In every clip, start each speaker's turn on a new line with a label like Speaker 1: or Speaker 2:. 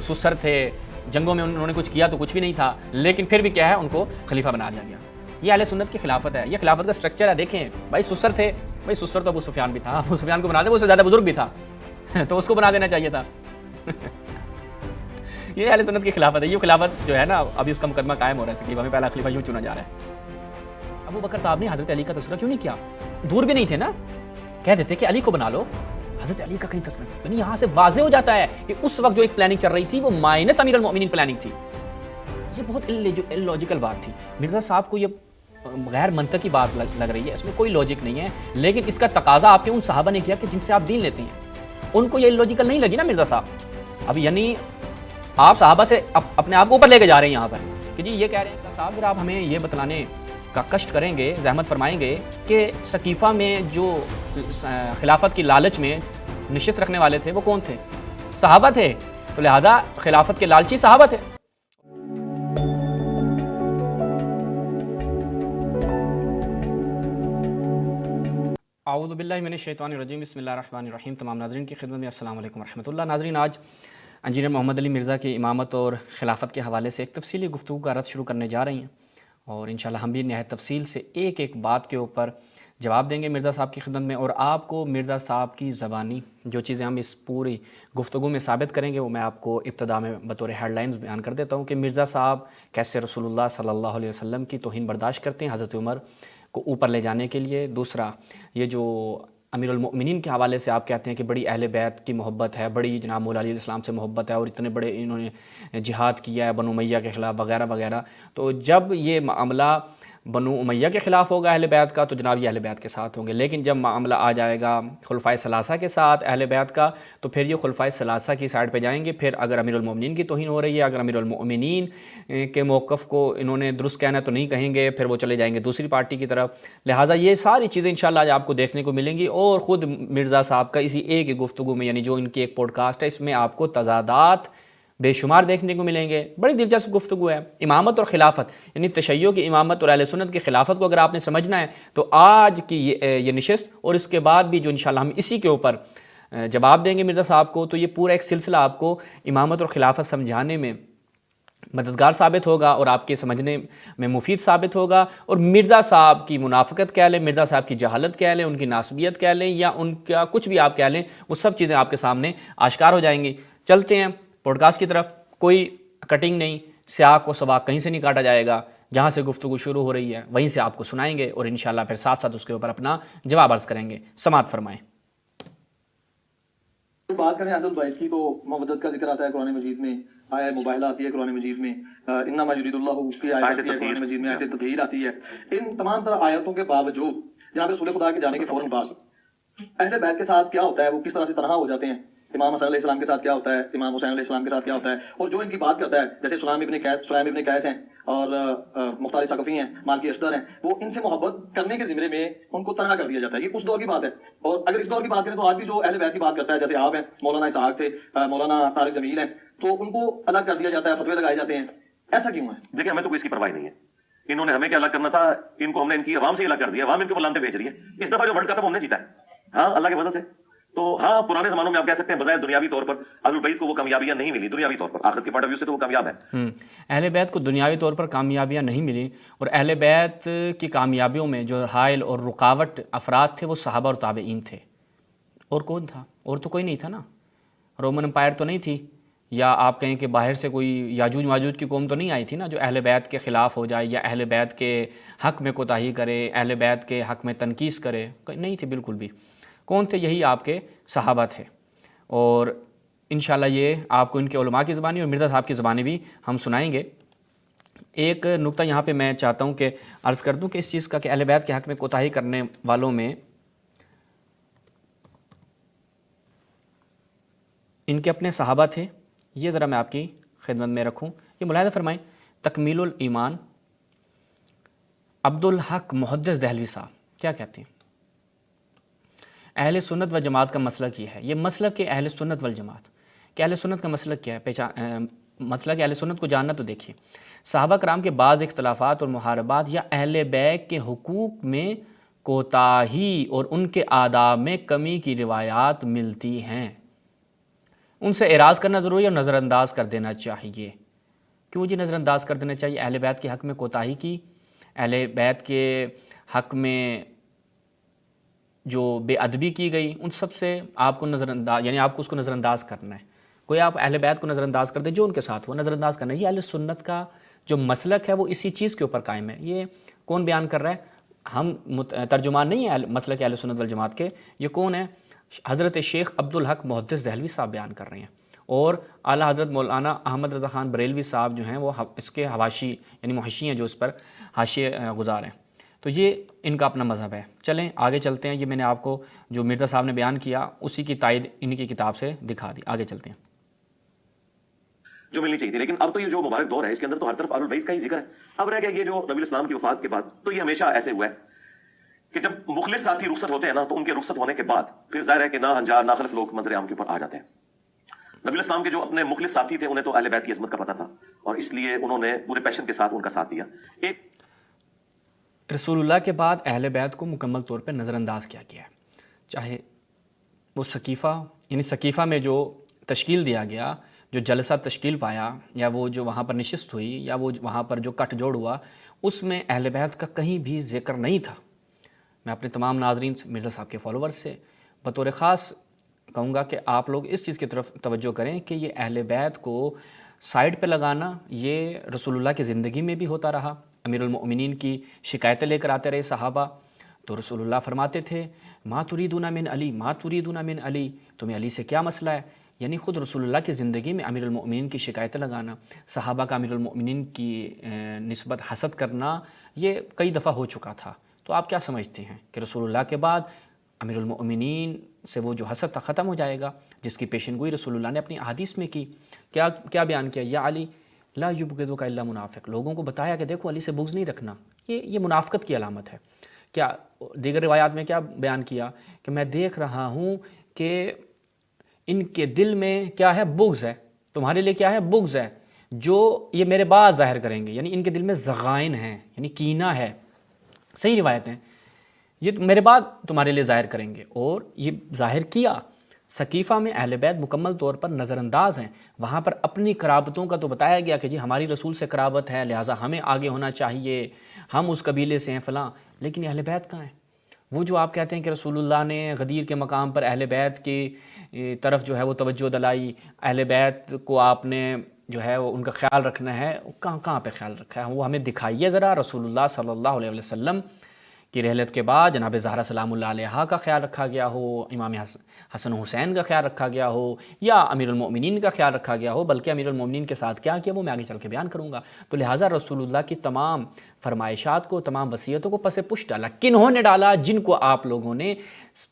Speaker 1: سسر تھے، جنگوں میں انہوں نے کچھ کیا تو کچھ بھی نہیں تھا، لیکن پھر بھی کیا ہے ان کو خلیفہ بنا دیا گیا۔ یہ اہل سنت کی خلافت ہے، یہ خلافت کا سٹرکچر ہے۔ دیکھیں بھائی سسر تھے، بھائی سسر تو ابو سفیان بھی تھا، ابو سفیان کو بنا دے، وہ اس سے زیادہ بزرگ بھی تھا تو اس کو بنا دینا چاہیے تھا یہ اہل سنت کی خلافت ہے۔ یہ خلافت جو ہے نا ابھی اس کا مقدمہ قائم ہو رہا ہے، سکیبہ میں پہلا خلیفہ یوں چنا جا رہا ہے۔ ابو بکر صاحب نے حضرت علی کا تذکرہ کیوں نہیں کیا؟ دور بھی نہیں تھے نا، کہہ دیتے کہ علی کو بنا لو، حضرت علی کا کہیں تذکرہ نہیں۔ یعنی یہاں سے واضح ہو جاتا ہے کہ اس وقت جو ایک پلاننگ چل رہی تھی وہ مائنس امیر المؤمنین پلاننگ تھی۔ یہ بہت illogical بات تھی۔ مرزا صاحب کو یہ غیر منطقی بات لگ رہی ہے، اس میں کوئی لاجک نہیں ہے، لیکن اس کا تقاضا آپ کے ان صحابہ نے کیا کہ جن سے آپ دین لیتے ہیں، ان کو یہ illogical نہیں لگی نا مرزا صاحب۔ اب یعنی آپ صحابہ سے اپنے آپ کو اوپر لے کے جا رہے ہیں یہاں پر کہ جی یہ کہہ رہے ہیں کہ صاحب اگر آپ ہمیں یہ بتلانے کا کشٹ کریں گے، زحمت فرمائیں گے کہ سقیفہ میں جو خلافت کی لالچ میں نشست رکھنے والے تھے وہ کون تھے؟ صحابہ تھے، تو لہذا خلافت کے لالچی صحابہ تھے۔ اعوذ باللہ من الشیطان الرجیم، بسم اللہ الرحمن الرحیم۔ تمام ناظرین کی خدمت میں السلام علیکم ورحمۃ اللہ۔ ناظرین، آج انجینئر محمد علی مرزا کی امامت اور خلافت کے حوالے سے ایک تفصیلی گفتگو کا رد شروع کرنے جا رہی ہیں، اور انشاءاللہ ہم بھی نہایت تفصیل سے ایک ایک بات کے اوپر جواب دیں گے مرزا صاحب کی خدمت میں، اور آپ کو مرزا صاحب کی زبانی جو چیزیں ہم اس پوری گفتگو میں ثابت کریں گے وہ میں آپ کو ابتدا میں بطور ہیڈ لائنز بیان کر دیتا ہوں کہ مرزا صاحب کیسے رسول اللہ صلی اللہ علیہ وسلم کی توہین برداشت کرتے ہیں حضرت عمر کو اوپر لے جانے کے لیے۔ دوسرا، یہ جو امیر المؤمنین کے حوالے سے آپ کہتے ہیں کہ بڑی اہل بیت کی محبت ہے، بڑی جناب مولا علیہ السلام سے محبت ہے، اور اتنے بڑے انہوں نے جہاد کیا ہے بنو امیہ کے خلاف وغیرہ وغیرہ، تو جب یہ معاملہ بنو امیہ کے خلاف ہوگا اہل بیت کا تو جناب یہ اہل بیت کے ساتھ ہوں گے، لیکن جب معاملہ آ جائے گا خلفائے ثلاثہ کے ساتھ اہل بیت کا تو پھر یہ خلفائے ثلاثہ کی سائڈ پہ جائیں گے۔ پھر اگر امیر المؤمنین کی توہین ہو رہی ہے، اگر امیر المؤمنین کے موقف کو انہوں نے درست کہنا تو نہیں کہیں گے، پھر وہ چلے جائیں گے دوسری پارٹی کی طرف۔ لہٰذا یہ ساری چیزیں انشاءاللہ آج آپ کو دیکھنے کو ملیں گی، اور خود مرزا صاحب کا اسی ایک ہی گفتگو میں، یعنی جو ان کی ایک پوڈ کاسٹ ہے، اس میں آپ کو تضادات بے شمار دیکھنے کو ملیں گے۔ بڑی دلچسپ گفتگو ہے۔ امامت اور خلافت، یعنی تشیع کی امامت اور اہل سنت کی خلافت کو اگر آپ نے سمجھنا ہے تو آج کی یہ نشست اور اس کے بعد بھی جو انشاءاللہ ہم اسی کے اوپر جواب دیں گے مرزا صاحب کو، تو یہ پورا ایک سلسلہ آپ کو امامت اور خلافت سمجھانے میں مددگار ثابت ہوگا اور آپ کے سمجھنے میں مفید ثابت ہوگا۔ اور مرزا صاحب کی منافقت کہہ لیں، مرزا صاحب کی جہالت کہہ لیں، ان کی ناسبیت کہہ لیں، یا ان کا کچھ بھی آپ کہہ لیں، وہ سب چیزیں آپ کے سامنے آشکار ہو جائیں گی۔ چلتے ہیں پوڈ کاسٹ کی طرف، کوئی کٹنگ نہیں، سیاق و سباق کہیں سے نہیں کاٹا جائے گا، جہاں سے گفتگو شروع ہو رہی ہے وہیں سے آپ کو سنائیں گے، اور انشاءاللہ پھر ساتھ ساتھ اس کے اوپر اپنا جواب عرض کریں گے۔ سماعت فرمائیں۔
Speaker 2: بات کریں اہل البیت کی تو مودت کا ذکر آتا ہے قرآن مجید میں، آیہ مباہلہ آتی ہے قرآن مجید میں، انما یرید اللہ کی آیت آتی ہے قرآن مجید میں، آیت تطہیر آتی ہے۔ ان تمام طرح آیتوں کے باوجود جناب رسول خدا کے جانے کے فوراً بعد اہل بیت کے ساتھ کیا ہوتا ہے، وہ کس طرح سے تنہا ہو جاتے ہیں۔ امام حسن علیہ السلام کے ساتھ کیا ہوتا ہے، امام حسین علیہ السلام کے ساتھ کیا ہوتا ہے، اور جو ان کی بات کرتا ہے جیسے سلیم ابن قیس ہیں اور مختار ثقفی ہیں، مالکی اشتر ہیں، وہ ان سے محبت کرنے کے ذمرے میں ان کو تنہا کر دیا جاتا ہے۔ یہ اس دور کی بات ہے، اور اگر اس دور کی بات کریں تو آج بھی جو اہل بیت کی بات کرتا ہے، جیسے آپ ہیں، مولانا اسحاق تھے، مولانا طارق جمیل ہیں، تو ان کو الگ کر دیا جاتا ہے، فتوے لگائے جاتے ہیں۔ ایسا کیوں ہے؟
Speaker 3: دیکھیں، ہمیں تو کوئی اس کی پرواہ نہیں ہے۔ انہوں نے ہمیں کیا الگ کرنا تھا، ان کو ہم نے ان کی عوام سے الگ کر دیا، عوام ان کو بلانتے بھیج رہی ہے۔ اس دفعہ جو ورلڈ کپ ہے وہ ہم نے جیتا ہے، ہاں اللہ کے فضل سے۔ تو ہاں پرانے زمانوں میں آپ کہہ سکتے ہیں بظاہر دنیاوی طور پر اہل بیت کو وہ کامیابیاں نہیں ملی، دنیاوی طور پر آخرت کے پوائنٹ آف ویو سے تو وہ کامیاب ہے۔
Speaker 1: اہل بیت کو دنیاوی طور پر کامیابیاں نہیں ملی، اور اہل بیت کی کامیابیوں میں جو حائل اور رکاوٹ افراد تھے وہ صحابہ اور تابعین تھے۔ اور کون تھا؟ اور تو کوئی نہیں تھا نا، رومن امپائر تو نہیں تھی، یا آپ کہیں کہ باہر سے کوئی یاجوج ماجوج کی قوم تو نہیں آئی تھی نا جو اہل بیت کے خلاف ہو جائے، یا اہل بیت کے حق میں کوتاہی کرے، اہل بیت کے حق میں تنقیص کرے، نہیں تھی بالکل بھی۔ کون تھے؟ یہی آپ کے صحابہ تھے، اور انشاءاللہ یہ آپ کو ان کے علماء کی زبانی اور مرزا صاحب کی زبانی بھی ہم سنائیں گے۔ ایک نقطہ یہاں پہ میں چاہتا ہوں کہ عرض کر دوں کہ اس چیز کا کہ اہل بیت کے حق میں کوتاہی کرنے والوں میں ان کے اپنے صحابہ تھے، یہ ذرا میں آپ کی خدمت میں رکھوں۔ یہ ملاحظہ فرمائیں، تکمیل الایمان عبدالحق محدث دہلوی صاحب کیا کہتے ہیں؟ اہل سنت و جماعت کا مسلک یہ ہے، یہ مسلک ہے اہل سنت والجماعت کہ اہل سنت کا مسلک کیا ہے، مسلک اہل سنت کو جاننا تو دیکھیے، صحابہ کرام کے بعض اختلافات اور محاربات یا اہل بیت کے حقوق میں کوتاہی اور ان کے آداب میں کمی کی روایات ملتی ہیں۔ ان سے اعراض کرنا ضروری ہے اور نظر انداز کر دینا چاہیے. کیوں جی نظر انداز کر دینا چاہیے؟ اہل بیت کے حق میں کوتاہی کی، اہل بیت کے حق میں جو بے ادبی کی گئی، ان سب سے آپ کو نظر انداز، یعنی آپ کو اس کو نظر انداز کرنا ہے. کوئی آپ اہل بیت کو نظر انداز کر دے جو ان کے ساتھ ہو، نظر انداز کرنا ہے. یہ اہل سنت کا جو مسلک ہے وہ اسی چیز کے اوپر قائم ہے. یہ کون بیان کر رہا ہے؟ ہم ترجمان نہیں ہیں مسلک اہل سنت والجماعت کے. یہ کون ہے؟ حضرت شیخ عبدالحق محدث دہلوی صاحب بیان کر رہے ہیں، اور اعلیٰ حضرت مولانا احمد رضا خان بریلوی صاحب جو ہیں وہ اس کے حواشی یعنی محشی ہیں جو اس پر حاشیے گزار ہیں. تو یہ ان کا اپنا مذہب ہے. چلیں آگے چلتے ہیں. یہ میں نے آپ کو جو مرزا صاحب نے بیان کیا اسی کی تائید ان کی کتاب سے دکھا دی. آگے چلتے ہیں.
Speaker 3: جو ملنی چاہیے تھی، لیکن اب تو یہ جو مبارک دور ہے اس کے اندر تو ہر طرف آل البیت کا ہی ذکر ہے. اب رہ گیا یہ جو نبی الاسلام کی وفات کے بعد، تو یہ ہمیشہ ایسے ہوا ہے کہ جب مخلص ساتھی رخصت ہوتے ہیں نا، تو ان کے رخصت ہونے کے بعد پھر ظاہر ہے کہ نا ہنجار ناخلف لوگ منظر عام کے اوپر آ جاتے ہیں. نبی الاسلام کے جو اپنے مخلص ساتھی تھے انہیں تو اہل بیت کی عظمت کا پتہ تھا، اور اس لیے انہوں نے پورے پیشن کے ساتھ ان کا ساتھ دیا. ایک
Speaker 1: رسول اللہ کے بعد اہل بیت کو مکمل طور پہ نظر انداز کیا گیا ہے. چاہے وہ سقیفہ یعنی سقیفہ میں جو تشکیل دیا گیا، جو جلسہ تشکیل پایا، یا وہ جو وہاں پر نشست ہوئی، یا وہ وہاں پر جو کٹ جوڑ ہوا، اس میں اہل بیت کا کہیں بھی ذکر نہیں تھا. میں اپنے تمام ناظرین سے، مرزا صاحب کے فالوورز سے بطور خاص کہوں گا کہ آپ لوگ اس چیز کی طرف توجہ کریں کہ یہ اہل بیت کو سائڈ پہ لگانا یہ رسول اللہ کی زندگی میں بھی ہوتا رہا. امیر المؤمنین کی شکایتیں لے کر آتے رہے صحابہ، تو رسول اللہ فرماتے تھے ما تریدون من علی، ما تریدون من علی، تمہیں علی سے کیا مسئلہ ہے؟ یعنی خود رسول اللہ کی زندگی میں امیر المؤمنین کی شکایتیں لگانا، صحابہ کا امیر المؤمنین کی نسبت حسد کرنا، یہ کئی دفعہ ہو چکا تھا. تو آپ کیا سمجھتے ہیں کہ رسول اللہ کے بعد امیر المؤمنین سے وہ جو حسد تھا ختم ہو جائے گا، جس کی پیشن گوئی رسول اللہ نے اپنی احادیث میں کی؟ کیا بیان کیا؟ یا علی لا یبغضک الا منافق. لوگوں کو بتایا کہ دیکھو علی سے بغض نہیں رکھنا، یہ منافقت کی علامت ہے. کیا دیگر روایات میں کیا بیان کیا کہ میں دیکھ رہا ہوں کہ ان کے دل میں کیا ہے؟ بغض ہے. تمہارے لیے کیا ہے؟ بغض ہے، جو یہ میرے بعد ظاہر کریں گے. یعنی ان کے دل میں ضغائن ہیں، یعنی کینہ ہے. صحیح روایت ہیں، یہ میرے بعد تمہارے لیے ظاہر کریں گے، اور یہ ظاہر کیا. سقیفہ میں اہل بیت مکمل طور پر نظر انداز ہیں. وہاں پر اپنی قرابتوں کا تو بتایا گیا کہ جی ہماری رسول سے قرابت ہے، لہٰذا ہمیں آگے ہونا چاہیے، ہم اس قبیلے سے ہیں فلاں. لیکن اہل بیت کہاں ہیں؟ وہ جو آپ کہتے ہیں کہ رسول اللہ نے غدیر کے مقام پر اہل بیت کی طرف جو ہے وہ توجہ دلائی، اہل بیت کو آپ نے جو ہے وہ ان کا خیال رکھنا ہے، کہاں پہ خیال رکھا ہے؟ وہ ہمیں دکھائیے ذرا. رسول اللہ صلی اللہ علیہ وسلم کی رحلت کے بعد جناب زہرا سلام اللہ علیہا کا خیال رکھا گیا ہو، امام حسن حسین کا خیال رکھا گیا ہو، یا امیر المؤمنین کا خیال رکھا گیا ہو. بلکہ امیر المؤمنین کے ساتھ کیا کیا وہ میں آگے چل کے بیان کروں گا. تو لہٰذا رسول اللہ کی تمام فرمائشات کو، تمام وصیتوں کو پس پش ڈالا. کنہوں نے ڈالا؟ جن کو آپ لوگوں نے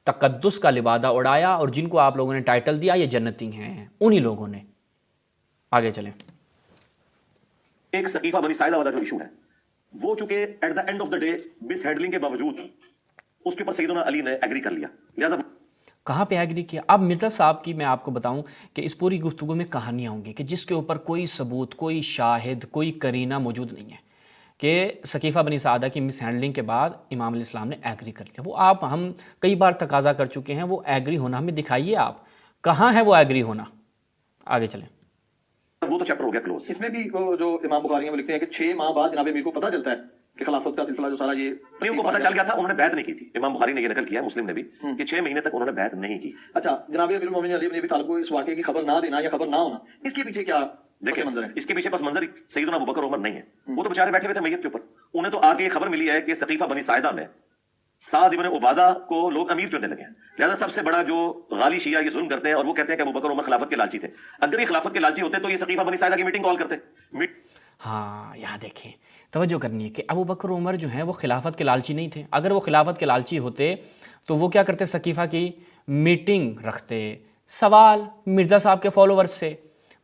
Speaker 1: تقدس کا لبادہ اڑایا اور جن کو آپ لوگوں نے ٹائٹل دیا یہ جنتی ہیں، انہی لوگوں نے. آگے چلیں.
Speaker 3: ایک سقیفہ بنی ساعدہ والا جو ایشو ہے، وہ چونکہ at the end of the day mishandling کے باوجود اس کے اوپر سیدنا علی نے ایگری کر لیا. لہٰذا
Speaker 1: کہاں پہ ایگری کیا؟ اب مرزا صاحب کی میں آپ کو بتاؤں کہ اس پوری گفتگو میں کہانیاں ہوں گی کہ جس کے اوپر کوئی ثبوت، کوئی شاہد، کوئی کرینہ موجود نہیں ہے کہ سقیفہ بنی سعدہ کی مس ہینڈلنگ کے بعد امام علیہ السلام نے ایگری کر لیا. وہ ہم کئی بار تقاضا کر چکے ہیں، وہ ایگری ہونا ہمیں دکھائیے. آپ کہاں ہے وہ ایگری ہونا؟ آگے چلیں.
Speaker 3: وہ تو چیپٹر ہو گیا کلوز.
Speaker 2: اس میں بھی وہ جو امام بخاری ہیں وہ لکھتے ہیں کہ 6 ماہ بعد جناب امیر کو پتہ چلتا ہے کہ خلافت کا سلسلہ جو سارا یہ
Speaker 3: ان کو پتہ چل گیا تھا، انہوں نے بیعت نہیں کی تھی. امام بخاری نے یہ نقل کیا، مسلم نے بھی، کہ 6 مہینے تک انہوں نے بیعت نہیں کی.
Speaker 2: اچھا، جناب امیر المومنین علی بن ابی طالب کو اس واقعے کی خبر نہ دینا یا خبر نہ ہونا، اس کے پیچھے کیا پس منظر ہے؟
Speaker 3: اس کے پیچھے پس منظر سیدنا ابوبکر عمر نہیں ہے. وہ تو بیچارے بیٹھے ہوئے تھے میت کے اوپر. انہیں تو آگے خبر ملی ہے کہ سقیفہ بنی ساعدہ میں سعد ابن عبادہ کو لوگ امیر چننے لگے ہیں. لہذا سب سے بڑا جو غالی شیعہ یہ ظلم کرتے ہیں، اور وہ کہتے ہیں کہ ابوبکر عمر خلافت کے لالچی تھے. اگر یہ خلافت کے لالچی ہوتے تو یہ سقیفہ بنی ساعدہ کی میٹنگ کال کرتے.
Speaker 1: ہاں یہاں دیکھیں، توجہ کرنی ہے کہ ابوبکر عمر جو ہیں وہ خلافت کے لالچی نہیں تھے. اگر وہ خلافت کے لالچی ہوتے تو وہ کیا کرتے؟ سقیفہ کی میٹنگ رکھتے. سوال مرزا صاحب کے فالوورز سے،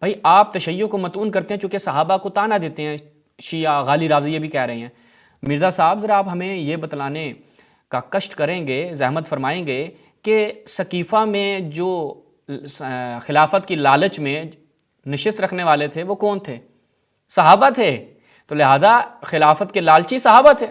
Speaker 1: بھائی آپ تشیع کو متون کرتے ہیں، چونکہ صحابہ کو تانا دیتے ہیں شیعہ، غالی رافضی یہ بھی کہہ رہے ہیں. مرزا صاحب ذرا آپ ہمیں یہ بتلانے کا کشٹ کریں گے، زحمت فرمائیں گے کہ سقیفہ میں جو خلافت کی لالچ میں نشست رکھنے والے تھے وہ کون تھے؟ صحابہ تھے. تو لہٰذا خلافت کے لالچی صحابہ تھے،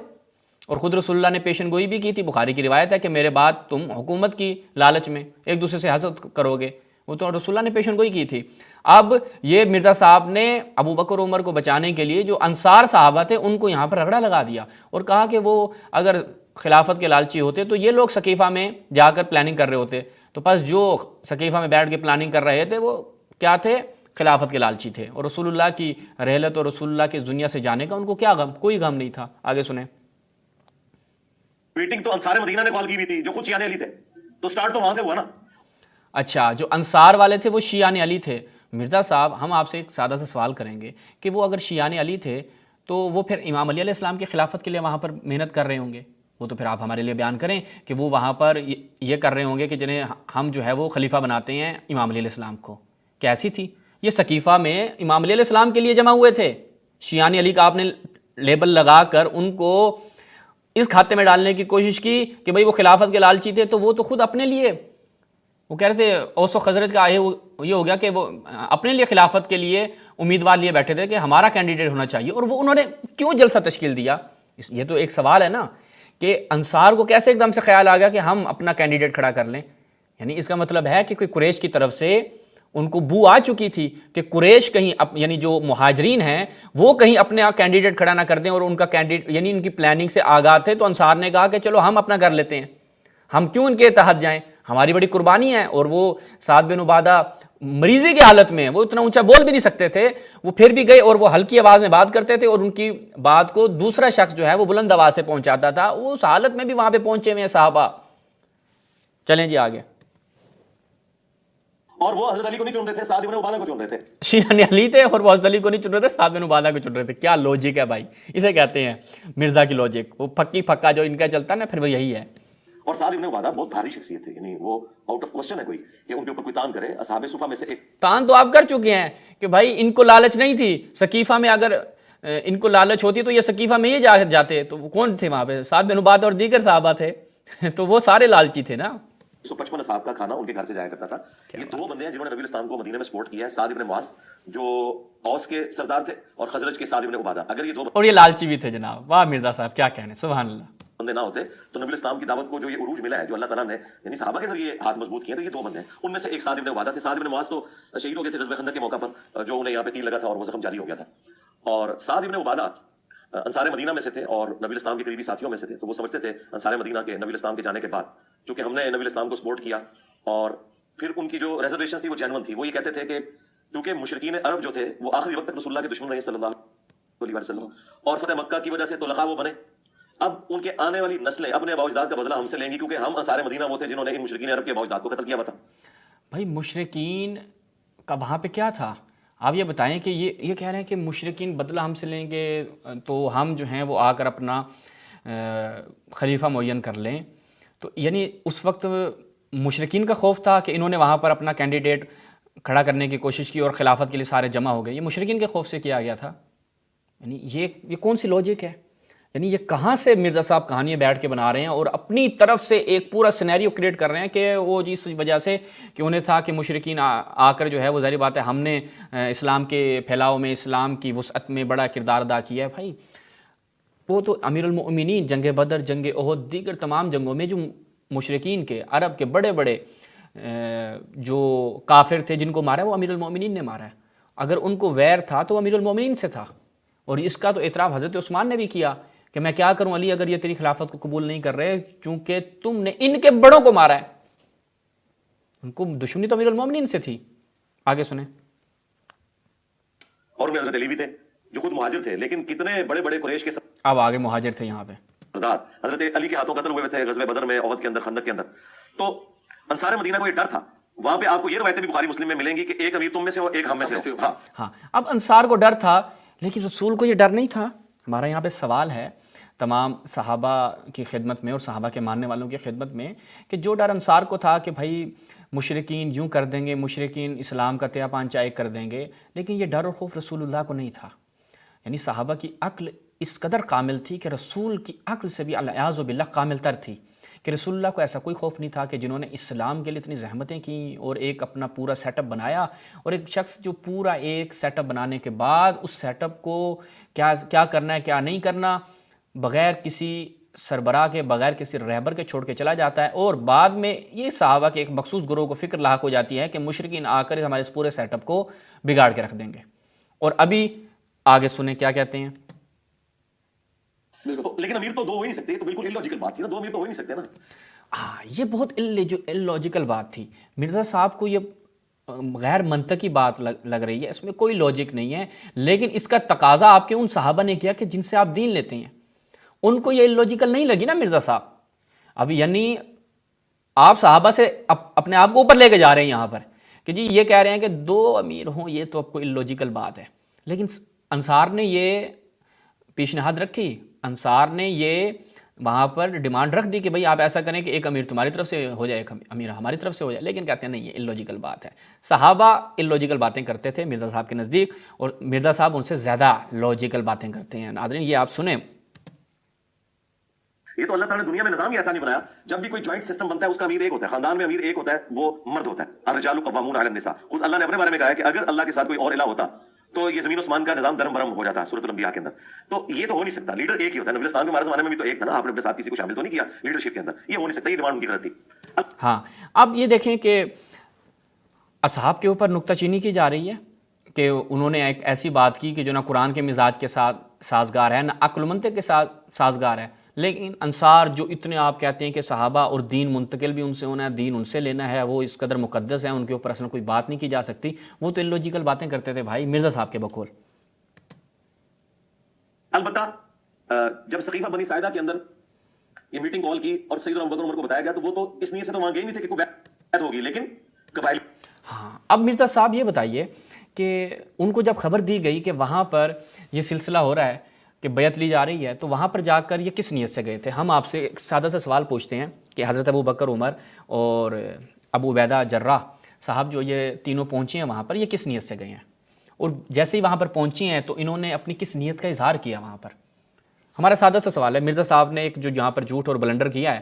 Speaker 1: اور خود رسول اللہ نے پیشن گوئی بھی کی تھی. بخاری کی روایت ہے کہ میرے بعد تم حکومت کی لالچ میں ایک دوسرے سے حسد کرو گے. وہ تو رسول اللہ نے پیشن گوئی کی تھی. اب یہ مرزا صاحب نے ابو بکر عمر کو بچانے کے لیے جو انصار صحابہ تھے ان کو یہاں پر رگڑا لگا دیا اور کہا کہ وہ اگر خلافت کے لالچی ہوتے تو یہ لوگ سقیفہ میں جا کر پلاننگ کر رہے ہوتے. تو پس جو سقیفہ میں بیٹھ کے پلاننگ کر رہے تھے وہ کیا تھے؟ خلافت کے لالچی تھے. اور رسول اللہ کی رحلت اور رسول اللہ کی دنیا سے جانے کا ان کو کیا غم؟ کوئی غم نہیں تھا. آگے سنیں.
Speaker 3: میٹنگ تو انصار مدینہ نے کال کی ہوئی تھی جو خود شیعہ علی تھے, تو سٹارٹ تو وہاں سے ہوا نا.
Speaker 1: اچھا, جو انصار والے تھے وہ شیعان علی تھے. مرزا صاحب ہم آپ سے ایک سادہ سا سوال کریں گے کہ وہ اگر شیعان علی تھے تو وہ پھر امام علی علیہ السلام کی خلافت کے لیے وہاں پر محنت کر رہے ہوں گے. وہ تو پھر آپ ہمارے لیے بیان کریں کہ وہ وہاں پر یہ کر رہے ہوں گے کہ جنہیں ہم جو ہے وہ خلیفہ بناتے ہیں امام علی علیہ السلام کو. کیسی تھی یہ سقیفہ میں امام علی علیہ السلام کے لیے جمع ہوئے تھے. شیعان علی کا آپ نے لیبل لگا کر ان کو اس کھاتے میں ڈالنے کی کوشش کی کہ بھئی وہ خلافت کے لالچی تھے, تو وہ تو خود اپنے لیے وہ کہہ رہے تھے اوس و خزرج کا یہ ہو گیا کہ وہ اپنے لیے خلافت کے لیے امیدوار لیے بیٹھے تھے کہ ہمارا کینڈیڈیٹ ہونا چاہیے. اور وہ انہوں نے کیوں جلسہ تشکیل دیا؟ یہ تو ایک سوال ہے نا کہ انصار کو کیسے ایک دم سے خیال آ گیا کہ ہم اپنا کینڈیڈیٹ کھڑا کر لیں. یعنی اس کا مطلب ہے کہ کوئی قریش کی طرف سے ان کو بو آ چکی تھی کہ قریش کہیں یعنی جو مہاجرین ہیں وہ کہیں اپنے کینڈیڈیٹ کھڑا نہ کر دیں, اور ان کا کینڈیڈیٹ یعنی ان کی پلاننگ سے آگاہ تھے. تو انصار نے کہا کہ چلو ہم اپنا کر لیتے ہیں, ہم کیوں ان کے تحت جائیں, ہماری بڑی قربانی ہے. اور وہ سعد بن عبادہ مریضی کی حالت میں, وہ اتنا اونچا بول بھی نہیں سکتے تھے, وہ پھر بھی گئے اور وہ ہلکی آواز میں بات کرتے تھے اور ان کی بات کو دوسرا شخص جو ہے وہ بلند آواز سے پہنچاتا تھا. اس حالت میں بھی وہاں پہ پہنچے ہوئے ہیں صحابہ. چلیں جی آگے.
Speaker 3: اور وہ حضرت علی کو نہیں چن رہے تھے, سعد بن عبادہ کو چن رہے تھے.
Speaker 1: شیعہ علی تھے اور وہ حضرت علی کو نہیں چن رہے تھے, سعد بن عبادہ کو چن رہے تھے. کیا لوجک ہے بھائی, اسے کہتے ہیں مرزا کی لوجک. وہ پکی پکا جو ان کا چلتا ہے نا پھر وہ یہی ہے.
Speaker 3: اور سعد بن عبادہ بہت بھاری شخصیت تھی, یعنی وہ آؤٹ آف کوسچن ہے کوئی کہ ان کے اوپر کوئی تان کرے. اصحاب صفہ میں سے ایک
Speaker 1: تان تو آپ کر چکے ہیں کہ بھائی ان کو لالچ نہیں تھی سقیفہ میں. اگر ان کو لالچ ہوتی تو یہ سقیفہ میں یہ جاتے. تو وہ کون تھے وہاں پہ؟ سعد بن عبادہ اور دیگر صحابہ تھے. تو وہ سارے لالچی تھے نا.
Speaker 3: 155 اصحاب کا کھانا ان کے گھر سے جایا کرتا تھا. یہ دو بندے ہیں جنہوں نے نبی الاسلام کو مدینہ میں سپورٹ کیا ہے, سعد بن معاذ جو اوس کے سردار تھے اور خزرج کے سعد بن عبادہ. اگر یہ دو
Speaker 1: اور یہ لالچی بھی تھے جناب. واہ مرزا صاحب کیا کہنے, سبحان اللہ.
Speaker 3: بندے نہ ہوتے تو نبی الاسلام کی دعوت کو جو یہ عروج ملا ہے, جو اللہ تعالیٰ نے یعنی صحابہ کے ذریعے ہاتھ مضبوط کیے, تو یہ دو بندے ہیں. ان میں سے ایک سعد بن عبادہ تھے. سعد بن معاذ تو شہید ہو گئے تھے غزوہ خندق کے موقع پر, جو انہیں یہاں پہ تیر لگا تھا اور وہ زخم جاری ہو گیا تھا. اور سعد بن عبادہ انصار مدینہ میں سے تھے اور نبی الاسلام کے قریبی ساتھیوں میں سے تھے. تو وہ سمجھتے تھے انصار مدینہ کے نبی الاسلام کے جانے کے بعد, چونکہ ہم نے نبی الاسلام کو سپورٹ کیا, اور پھر ان کی جو ریزرویشن تھی وہ جینون تھی. وہ یہ کہتے تھے کہ چونکہ مشرکین عرب جو تھے وہ آخری وقت تک رسول اللہ کے دشمن رہے صلی اللہ علیہ وسلم, اور فتح مکہ کی وجہ سے تو لقب وہ بنے. اب ان کے آنے والی نسلیں اپنے اباء و اجداد کا بدلہ ہم سے لیں گی, کیونکہ ہم انصار مدینہ وہ تھے جنہوں نے ان مشرکین عرب کے اباء و اجداد کو قتل کیا ہوا تھا.
Speaker 1: بھائی مشرکین کا وہاں پہ کیا تھا؟ آپ یہ بتائیں کہ یہ کہہ رہے ہیں کہ مشرکین بدلہ ہم سے لیں گے تو ہم جو ہیں وہ آ کر اپنا خلیفہ معین کر لیں. تو یعنی اس وقت مشرکین کا خوف تھا کہ انہوں نے وہاں پر اپنا کینڈیڈیٹ کھڑا کرنے کی کوشش کی اور خلافت کے لیے سارے جمع ہو گئے. یہ مشرکین کے خوف سے کیا گیا تھا. یعنی یہ کون سی لوجک ہے؟ یعنی یہ کہاں سے مرزا صاحب کہانیاں بیٹھ کے بنا رہے ہیں اور اپنی طرف سے ایک پورا سینیریو کریٹ کر رہے ہیں کہ وہ اس وجہ سے کہ انہیں تھا کہ مشرکین آ کر جو ہے وہ ظاہر بات ہے ہم نے اسلام کے پھیلاؤ میں, اسلام کی وسعت میں بڑا کردار ادا کیا ہے. بھائی وہ تو امیر المؤمنین, جنگ بدر, جنگ احد, دیگر تمام جنگوں میں جو مشرکین کے عرب کے بڑے بڑے جو کافر تھے جن کو مارا ہے وہ امیر المؤمنین نے مارا ہے. اگر ان کو ویر تھا تو وہ امیر المؤمنین سے تھا. اور اس کا تو اعتراف حضرت عثمان نے بھی کیا کہ میں کیا کروں علی اگر یہ تیری خلافت کو قبول نہیں کر رہے, چونکہ تم نے ان کے بڑوں کو مارا ہے. ان کو دشمنی تو امیر المومنین سے تھی. آگے سنیں.
Speaker 3: اور میں حضرت علی بھی تھے جو خود مہاجر تھے, لیکن کتنے بڑے بڑے قریش کے
Speaker 1: اب آگے مہاجر تھے یہاں پہ
Speaker 3: سردار حضرت علی کے ہاتھوں قتل ہوئے تھے غزوہ بدر میں, احد کے اندر, خندق کے اندر. تو انصار مدینہ کو یہ ڈر تھا. وہاں پہ آپ کو یہ روایتیں بھی بخاری مسلم میں ملیں گی کہ ایک امیر تم میں سے ہو, ایک ہم میں سے ہو.
Speaker 1: ہاں, اب انصار کو ڈر تھا لیکن رسول کو یہ ڈر نہیں تھا. ہمارا یہاں پہ سوال ہے تمام صحابہ کی خدمت میں اور صحابہ کے ماننے والوں کی خدمت میں کہ جو ڈر انصار کو تھا کہ بھائی مشرکین یوں کر دیں گے, مشرکین اسلام کا تیا پان چائے کر دیں گے, لیکن یہ ڈر اور خوف رسول اللہ کو نہیں تھا. یعنی صحابہ کی عقل اس قدر کامل تھی کہ رسول کی عقل سے بھی الیاذ باللہ کامل تر تھی کہ رسول اللہ کو ایسا کوئی خوف نہیں تھا کہ جنہوں نے اسلام کے لیے اتنی زحمتیں کیں اور ایک اپنا پورا سیٹ اپ بنایا, اور ایک شخص جو پورا ایک سیٹ اپ بنانے کے بعد اس سیٹ اپ کو کیا کرنا ہے کیا نہیں کرنا بغیر کسی سربراہ کے بغیر کسی رہبر کے چھوڑ کے چلا جاتا ہے، اور بعد میں یہ صحابہ کے ایک مخصوص گروہ کو فکر لاحق ہو جاتی ہے کہ مشرکین آ کر ہمارے اس پورے سیٹ اپ کو بگاڑ کے رکھ دیں گے. اور ابھی آگے سنیں کیا کہتے ہیں.
Speaker 3: لیکن امیر تو دو ہو ہی نہیں سکتے، تو بالکل illogical بات تھی نا، دو امیر تو ہو ہی نہیں سکتے نا.
Speaker 1: یہ بہت illogical بات تھی. مرزا صاحب کو یہ غیر منطقی بات لگ رہی ہے، اس میں کوئی لاجک نہیں ہے، لیکن اس کا تقاضا آپ کے ان صحابہ نے کیا کہ جن سے آپ دین لیتے ہیں. ان کو یہ illogical نہیں لگی نا مرزا صاحب. اب یعنی آپ صحابہ سے اپنے آپ کو اوپر لے کے جا رہے ہیں یہاں پر کہ جی یہ کہہ رہے ہیں کہ دو امیر ہوں، یہ تو آپ کو illogical بات ہے. لیکن انصار نے یہ پیشنہاد رکھی، انصار نے یہ وہاں پر ڈیمانڈ رکھ دی کہ بھئی آپ ایسا کریں کہ ایک امیر تمہاری طرف سے ہو جائے، ایک امیر ہماری طرف سے ہو جائے. لیکن کہتے ہیں نہیں، یہ illogical بات ہے. صحابہ illogical باتیں کرتے تھے مرزا صاحب کے نزدیک، اور مرزا صاحب ان سے زیادہ لاجیکل باتیں کرتے ہیں. ناظرین یہ آپ سنیں.
Speaker 3: یہ تو اللہ تعالیٰ نے دنیا میں نظام ہی ایسا نہیں بنایا. جب بھی کوئی جوائنٹ سسٹم بنتا ہے اس کا امیر ایک ہوتا ہے، خاندان میں امیر ایک ہوتا ہے، وہ مرد ہوتا ہے. الرجال قوامون علی النساء. خود اللہ نے اپنے بارے میں کہا ہے کہ اگر اللہ کے ساتھ کوئی اور الہ ہوتا تو یہ زمین عثمان کا نظام درم برم ہو جاتا ہے سورۃ الانبیاء کے اندر. تو یہ تو ہو نہیں سکتا. لیڈر ایک ہی ہوتا ہے. نبی اسلام کے ہمارے زمانے میں بھی تو ایک تھا نا، آپ نے اپنے ساتھ کسی کو شامل تو نہیں کیا لیڈرشپ کے اندر. یہ ہو نہیں سکتا، یہ ڈیمانڈ ان کی غلط تھی.
Speaker 1: ہاں اب یہ دیکھیں کہ اصحاب کے اوپر نکتہ چینی کی جا رہی ہے کہ انہوں نے ایک ایسی بات کی کہ جو نہ قرآن کے مزاج کے ساتھ سازگار ہے، نہ عقل و منطق کے ساتھ سازگار ہے. لیکن انصار جو اتنے آپ کہتے ہیں کہ صحابہ اور دین منتقل بھی ان سے ہونا ہے، دین ان سے لینا ہے، وہ اس قدر مقدس ہے، ان کے اوپر اصلا کوئی بات نہیں کی جا سکتی. وہ تو illogical باتیں کرتے تھے بھائی مرزا صاحب کے بقول.
Speaker 3: البتہ جب سقیفہ بنی ساعدہ کے اندر یہ میٹنگ کال کی اور سیدنا ابوبکر عمر کو بتایا گیا، تو وہ تو اس نیت سے تو وہاں گئے نہیں تھے کہ کوئی بیعت ہوگی، لیکن قبائل.
Speaker 1: ہاں اب مرزا صاحب یہ بتائیے کہ ان کو جب خبر دی گئی کہ وہاں پر یہ سلسلہ ہو رہا ہے کہ بیعت لی جا رہی ہے، تو وہاں پر جا کر یہ کس نیت سے گئے تھے؟ ہم آپ سے ایک سادہ سا سوال پوچھتے ہیں کہ حضرت ابوبکر عمر اور ابو عبیدہ جراح صاحب جو یہ تینوں پہنچے ہیں وہاں پر، یہ کس نیت سے گئے ہیں؟ اور جیسے ہی وہاں پر پہنچے ہیں تو انہوں نے اپنی کس نیت کا اظہار کیا وہاں پر؟ ہمارا سادہ سا سوال ہے. مرزا صاحب نے ایک جو جہاں پر جھوٹ اور بلنڈر کیا ہے،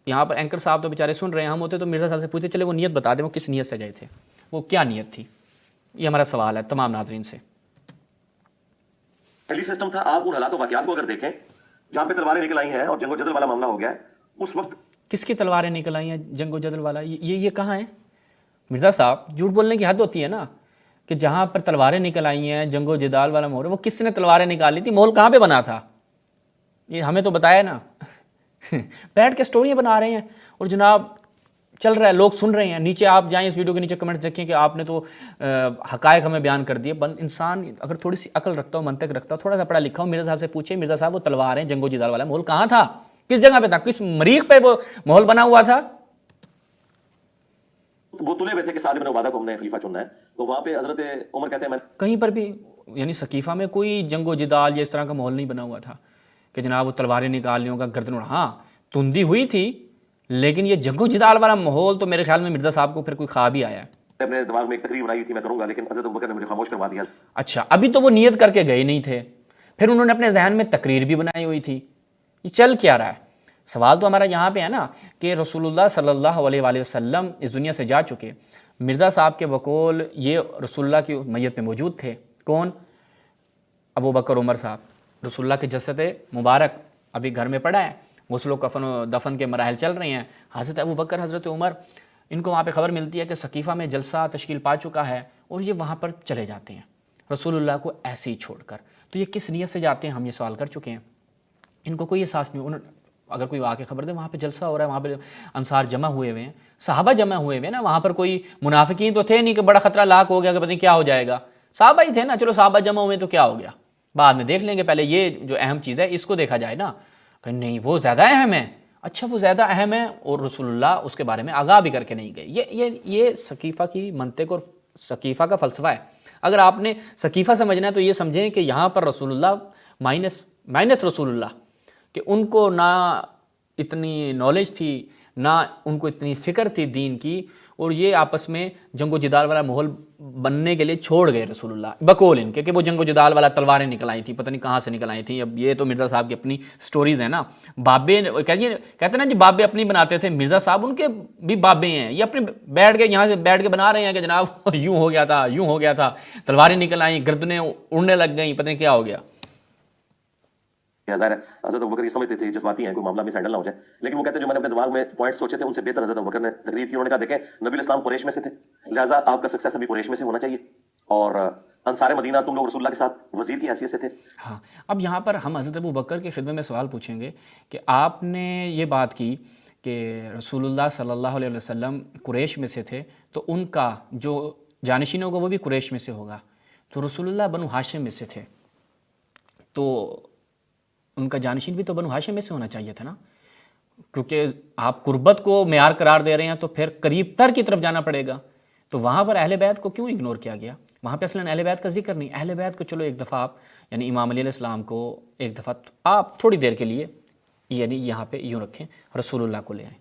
Speaker 1: یہاں پر اینکر صاحب تو بیچارے سن رہے ہیں، ہم ہوتے تو مرزا صاحب سے پوچھتے چلے وہ نیت بتا دیں، وہ کس نیت سے گئے تھے، وہ کیا نیت تھی. یہ ہمارا سوال ہے تمام ناظرین سے.
Speaker 3: پہلی سسٹم تھا. آپ ان حالات و واقعات کو اگر دیکھیں جہاں پہ تلواریں نکل آئی ہیں اور جنگ و جدل والا معاملہ ہو گیا ہے، اس وقت
Speaker 1: کس کی تلواریں نکل آئی ہیں جنگ و جدل والا؟ یہ کہاں ہے مرزا صاحب؟ جھوٹ بولنے کی حد ہوتی ہے نا کہ جہاں پر تلواریں نکل آئی ہیں جنگ و جدال والا ماحول، وہ کس نے تلواریں نکالی تھی؟ ماحول کہاں پہ بنا تھا؟ یہ ہمیں تو بتایا نا. بیٹھ کے سٹوریاں بنا رہے ہیں اور جناب چل رہا ہے، لوگ سن رہے ہیں. نیچے آپ جائیں اس ویڈیو کے نیچے کمنٹس دیکھیں کہ آپ نے تو حقائق ہمیں بیان کر دیے. انسان اگر تھوڑی سی عقل رکھتا ہو، منطق رکھتا ہو، تھوڑا سا پڑھا لکھا ہو، مرزا صاحب سے پوچھے مرزا صاحب وہ تلواریں جنگ و جدال والا ماحول کہاں تھا؟ کس جگہ پہ تھا؟ کس مریخ پہ وہ ماحول بنا ہوا تھا؟
Speaker 3: وہ تلے ہوئے تھے کہ سعد بن عبادہ کو ہم نے خلیفہ چننا ہے. تو وہاں پہ حضرت عمر کہتے ہیں میں
Speaker 1: کہیں پر بھی یعنی سقیفہ میں کوئی جنگ و جدال یا اس طرح کا ماحول نہیں بنا ہوا تھا کہ جناب وہ تلواریں نکالنے کا گردن اڑا. ہاں تندی ہوئی تھی، لیکن یہ جنگ و جدال والا ماحول تو میرے خیال میں مرزا صاحب کو پھر کوئی خواب ہی آیا ہے.
Speaker 3: اپنے دماغ میں ایک تقریر بنائی ہوئی تھی میں کروں گا، لیکن حضرت ابوبکر نے مجھے خاموش کروا دیا.
Speaker 1: اچھا ابھی تو وہ نیت کر کے گئے نہیں تھے، پھر انہوں نے اپنے ذہن میں تقریر بھی بنائی ہوئی تھی. یہ چل کیا رہا ہے؟ سوال تو ہمارا یہاں پہ ہے نا کہ رسول اللہ صلی اللہ علیہ وآلہ وسلم اس دنیا سے جا چکے. مرزا صاحب کے بقول یہ رسول اللہ کی میت میں موجود تھے. کون؟ ابوبکر عمر صاحب. رسول اللہ کے جسد مبارک ابھی گھر میں پڑا ہے، غسل و کفن و دفن کے مراحل چل رہے ہیں. حضرت ابوبکر حضرت عمر ان کو وہاں پہ خبر ملتی ہے کہ سقیفہ میں جلسہ تشکیل پا چکا ہے اور یہ وہاں پر چلے جاتے ہیں رسول اللہ کو ایسے ہی چھوڑ کر. تو یہ کس نیت سے جاتے ہیں ہم یہ سوال کر چکے ہیں. ان کو کوئی احساس نہیں. اگر کوئی آ کے خبر دے وہاں پہ جلسہ ہو رہا ہے، وہاں پہ انصار جمع ہوئے ہوئے ہیں، صحابہ جمع ہوئے ہوئے ہیں نا، وہاں پر کوئی منافقین تو تھے نہیں کہ بڑا خطرہ لاحق ہو گیا کہ پتہ نہیں کیا ہو جائے گا. صحابہ ہی تھے نا، چلو صحابہ جمع ہوئے تو کیا ہو گیا، بعد میں دیکھ لیں گے، پہلے یہ جو اہم چیز ہے اس کو دیکھا جائے نا. کہ نہیں وہ زیادہ اہم ہے. اچھا وہ زیادہ اہم ہے اور رسول اللہ اس کے بارے میں آگاہ بھی کر کے نہیں گئے. یہ سقیفہ کی منطق اور سقیفہ کا فلسفہ ہے. اگر آپ نے سقیفہ سمجھنا ہے تو یہ سمجھیں کہ یہاں پر رسول اللہ مائنس رسول اللہ، کہ ان کو نہ اتنی نالج تھی، نہ ان کو اتنی فکر تھی دین کی، اور یہ آپس میں جنگ و جدال والا ماحول بننے کے لیے چھوڑ گئے رسول اللہ بقول ان کے کہ وہ جنگ و جدال والا تلواریں نکل آئی تھیں، پتہ نہیں کہاں سے نکل آئی تھیں. اب یہ تو مرزا صاحب کی اپنی سٹوریز ہیں نا. بابے کہتے ہیں نا جی بابے اپنی بناتے تھے، مرزا صاحب ان کے بھی بابے ہیں. یہ اپنے بیٹھ کے یہاں سے بیٹھ کے بنا رہے ہیں کہ جناب یوں ہو گیا تھا، تلواریں نکل آئیں، گردنیں اڑنے لگ گئیں، پتہ نہیں کیا ہو گیا.
Speaker 3: ظاہر ہے حضرت ابوبکر یہ سمجھتے تھے جذباتی ہیں کوئی معاملہ مس ہینڈل نہ ہو جائے, لیکن وہ کہتے ہیں جو میں نے اپنے دماغ میں پوائنٹ سوچے تھے ان سے بہتر حضرت ابوبکر نے تقریر کی. انہوں نے کہا دیکھیں نبی علیہ السلام قریش میں سے تھے, لہٰذا آپ کا سکسیس ابھی قریش میں سے ہونا چاہیے, اور انصار مدینہ تم لوگ رسول اللہ کے ساتھ وزیر کی حیثیت سے تھے.
Speaker 1: ہاں, اب یہاں پر ہم حضرت ابوبکر کی خدمت میں سوال پوچھیں گے کہ آپ نے یہ بات کی کہ رسول اللہ صلی اللہ علیہ وسلم قریش میں سے تھے, تو ان کا جو جانشین ہوگا وہ بھی قریش میں سے ہوگا, تو رسول اللہ بنو ہاشم میں سے تھے, تو ان کا جانشین بھی تو بنو ہاشم میں سے ہونا چاہیے تھا نا, کیونکہ آپ قربت کو معیار قرار دے رہے ہیں تو پھر قریب تر کی طرف جانا پڑے گا. تو وہاں پر اہل بیت کو کیوں اگنور کیا گیا؟ وہاں پہ اصلاً اہل بیت کا ذکر نہیں. اہل بیت کو چلو ایک دفعہ آپ یعنی امام علیہ السلام کو ایک دفعہ آپ تھوڑی دیر کے لیے یعنی یہاں پہ یوں رکھیں, رسول اللہ کو لے آئیں.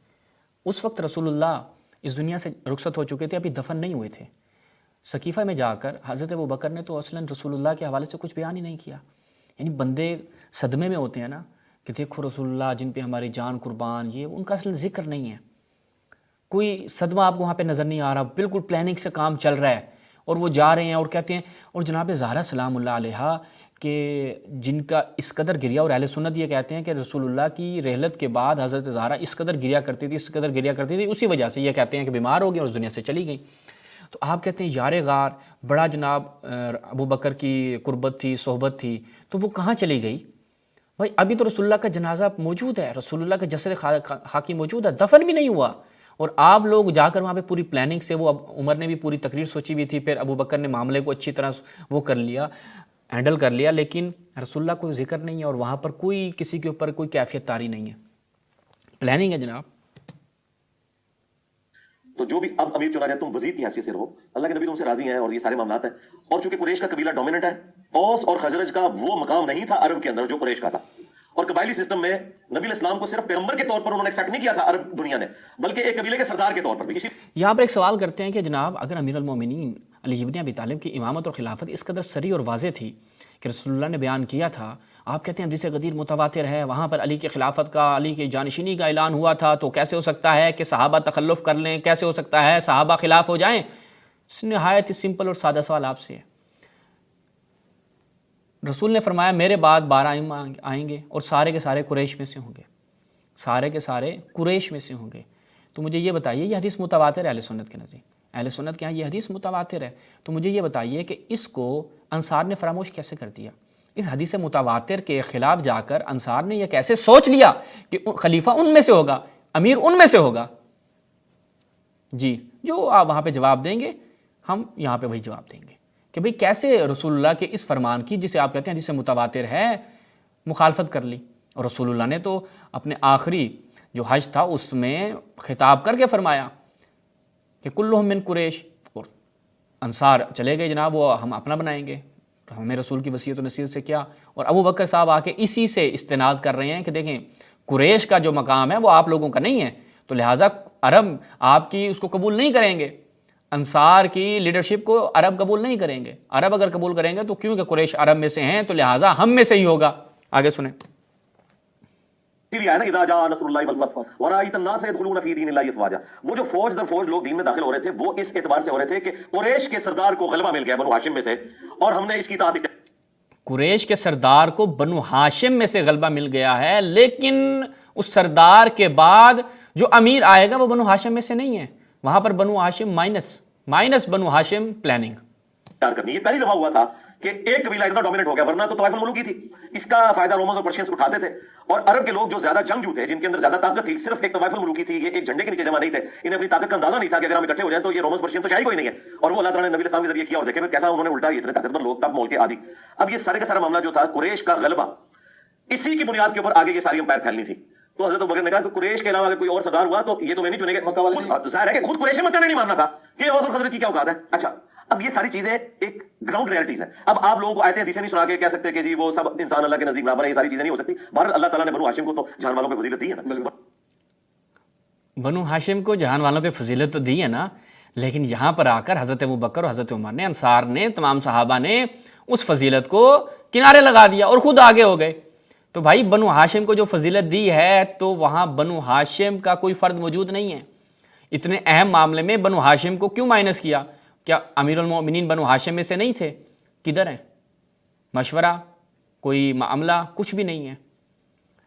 Speaker 1: اس وقت رسول اللہ اس دنیا سے رخصت ہو چکے تھے, ابھی دفن نہیں ہوئے تھے. سقیفہ میں جا کر حضرت ابوبکر نے تو اصلاً رسول اللہ کے حوالے سے کچھ بیان ہی نہیں کیا. یعنی بندے صدمے میں ہوتے ہیں نا کہ دیکھو رسول اللہ جن پہ ہماری جان قربان, یہ ان کا اصلاً ذکر نہیں ہے. کوئی صدمہ آپ کو وہاں پہ نظر نہیں آ رہا, بالکل پلاننگ سے کام چل رہا ہے, اور وہ جا رہے ہیں اور کہتے ہیں. اور جناب زہرا سلام اللہ علیہا کہ جن کا اس قدر گریا, اور اہل سنت یہ کہتے ہیں کہ رسول اللہ کی رحلت کے بعد حضرت زہرا اس قدر گریا کرتی تھی, اسی وجہ سے یہ کہتے ہیں کہ بیمار ہو گئی اور اس دنیا سے چلی گئی. تو آپ کہتے ہیں یار غار بڑا جناب ابوبکر کی قربت تھی, صحبت تھی, تو وہ کہاں چلی گئی؟ بھائی ابھی تو رسول اللہ کا جنازہ موجود ہے, رسول اللہ کا جسد خاکی موجود ہے, دفن بھی نہیں ہوا, اور آپ لوگ جا کر وہاں پہ پوری پلاننگ سے, وہ عمر نے بھی پوری تقریر سوچی ہوئی تھی, پھر ابوبکر نے معاملے کو اچھی طرح وہ کر لیا, ہینڈل کر لیا, لیکن رسول اللہ کو ذکر نہیں ہے, اور وہاں پر کوئی کسی کے اوپر کوئی کیفیت طاری نہیں ہے. پلاننگ ہے جناب.
Speaker 3: تو جو بھی اب امیر چنا جائے تم وزیر کی حیثیت سے رہو, اللہ کے نبی تم سے راضی ہیں, اور یہ سارے معاملات ہیں. اور چونکہ قریش کا قبیلہ ڈومیننٹ ہے, اوس اور خزرج کا وہ مقام نہیں تھا عرب کے اندر جو قریش کا تھا, اور قبائلی سسٹم میں نبی علیہ السلام کو صرف پیغمبر کے طور پر انہوں نے ایکسیپٹ نہیں کیا تھا عرب دنیا نے, بلکہ ایک قبیلے کے سردار کے طور پر بھی.
Speaker 1: یہاں پر ایک سوال کرتے ہیں کہ جناب اگر امیر المومنین علی ابن ابی طالب کی امامت اور خلافت اس قدر سری اور واضح تھی کہ رسول اللہ نے بیان کیا تھا, آپ کہتے ہیں حدیث غدیر متواتر ہے, وہاں پر علی کی خلافت کا, علی کی جانشینی کا اعلان ہوا تھا, تو کیسے ہو سکتا ہے کہ صحابہ تخلف کر لیں, کیسے ہو سکتا ہے صحابہ خلاف ہو جائیں؟ نہایت ہی سمپل اور سادہ سوال آپ سے ہے. رسول نے فرمایا میرے بعد 12 ائمہ آئیں گے اور سارے کے سارے قریش میں سے ہوں گے, سارے کے سارے قریش میں سے ہوں گے. تو مجھے یہ بتائیے, یہ حدیث متواتر ہے اہل سنت کے نزدیک, اہل سنت کے یہاں یہ حدیث متواتر ہے, تو مجھے یہ بتائیے کہ اس کو انصار نے فراموش کیسے کر دیا؟ اس حدیث متواتر کے خلاف جا کر انصار نے یہ کیسے سوچ لیا کہ خلیفہ ان میں سے ہوگا, امیر ان میں سے ہوگا؟ جی, جو آپ وہاں پہ جواب دیں گے ہم یہاں پہ وہی جواب دیں گے کہ بھئی کیسے رسول اللہ کے اس فرمان کی, جسے آپ کہتے ہیں حدیث متواتر ہے, مخالفت کر لی. اور رسول اللہ نے تو اپنے آخری جو حج تھا اس میں خطاب کر کے فرمایا کہ کلہم من قریش, اور انصار چلے گئے جناب وہ ہم اپنا بنائیں گے, ہمیں رسول کی وصیت و نصیحت سے کیا. اور ابو بکر صاحب آ کے اسی سے استناد کر رہے ہیں کہ دیکھیں قریش کا جو مقام ہے وہ آپ لوگوں کا نہیں ہے, تو لہٰذا عرب آپ کی اس کو قبول نہیں کریں گے, انصار کی لیڈرشپ کو عرب قبول نہیں کریں گے. عرب اگر قبول کریں گے تو کیونکہ قریش عرب میں سے ہیں, تو لہٰذا ہم میں سے ہی ہوگا. آگے سنیں.
Speaker 3: ہے نا اذا جاء نصر اللہ والفتح ورأيت الناس يدخلون في دين الله افواجا, وہ جو فوج در فوج لوگ دین میں داخل ہو رہے تھے وہ اس اعتبار سے ہو رہے تھے کہ قریش کے سردار کو غلبہ مل گیا بنو ہاشم میں سے, اور ہم نے اس کی اطاعت.
Speaker 1: قریش کے سردار کو بنو ہاشم میں سے غلبہ مل گیا ہے, لیکن اس سردار کے بعد جو امیر آئے گا وہ بنو ہاشم میں سے نہیں ہے. وہاں پر بنو ہاشم مائنس بنو ہاشم پلاننگ
Speaker 3: کرنی. یہ پہلی دفعہ ہوا تھا کہ ایک قبیلہ اتنا ڈومیننٹ ہو گیا, ورنہ تو طوائف الملوک کی تھی. اس کا فائدہ رومنز اور پرشینز اٹھاتے تھے, اور عرب کے لوگ جو زیادہ جنگجو تھے, جن کے اندر زیادہ طاقت تھی, صرف ایک طوائف الملوک کی تھی, یہ ایک جھنڈے کے نیچے جمع نہیں تھے, انہیں اپنی طاقت کا اندازہ نہیں تھا کہ اگر ہم اکٹھے ہو جائیں تو یہ رومنز پرشین تو شاید کوئی نہیں ہے. اور وہ اللہ تعالیٰ نے نبی السلام کے ذریعے کیا, اور دیکھیں کیسا انہوں نے الٹا, یہ اتنے طاقتور لوگ ٹف مول کے عادی. اب یہ سارے کا سارا معاملہ جو تھا قریش کا غلبہ, اسی کی بنیاد کے اوپر آگے یہ ساری امپائر پھیلنی تھی. تو حضرت ابوبکر نے کہا کہ قریش کے علاوہ اگر کوئی اور سردار ہوا تو یہ تو میں نہیں چنے گا. ظاہر ہے کہ خود قریش مکہ نے نہیں ماننا تھا کہ اوس اور خزرج کی کیا اوقات ہے. اچھا, اب یہ ساری چیزیں ایک گراؤنڈ ریئلٹیز ہیں. اب آپ لوگوں کو آیتیں حدیثیں نہیں سنا کے کہہ سکتے کہ جی وہ سب انسان اللہ کے نزدیک برابر ہے, یہ ساری چیزیں نہیں ہو سکتی. بہرحال اللہ تعالیٰ نے بنو ہاشم کو تو جہان والوں پہ فضیلت دی ہے نا,
Speaker 1: بنو ہاشم کو جہان والوں پہ فضیلت تو دی ہے نا, لیکن یہاں پر آ کر حضرت ابوبکر اور حضرت عمر نے, انصار نے, تمام صحابہ نے اس فضیلت کو کنارے لگا دیا اور خود آگے ہو گئے. تو بھائی بنو ہاشم کو جو فضیلت دی ہے تو وہاں بنو ہاشم کا کوئی فرد موجود نہیں ہے. اتنے اہم معاملے میں بنو ہاشم کو کیوں مائنس کیا؟ کیا امیر المومنین بنو ہاشم میں سے نہیں تھے؟ کدھر ہیں؟ مشورہ, کوئی معاملہ, کچھ بھی نہیں ہے.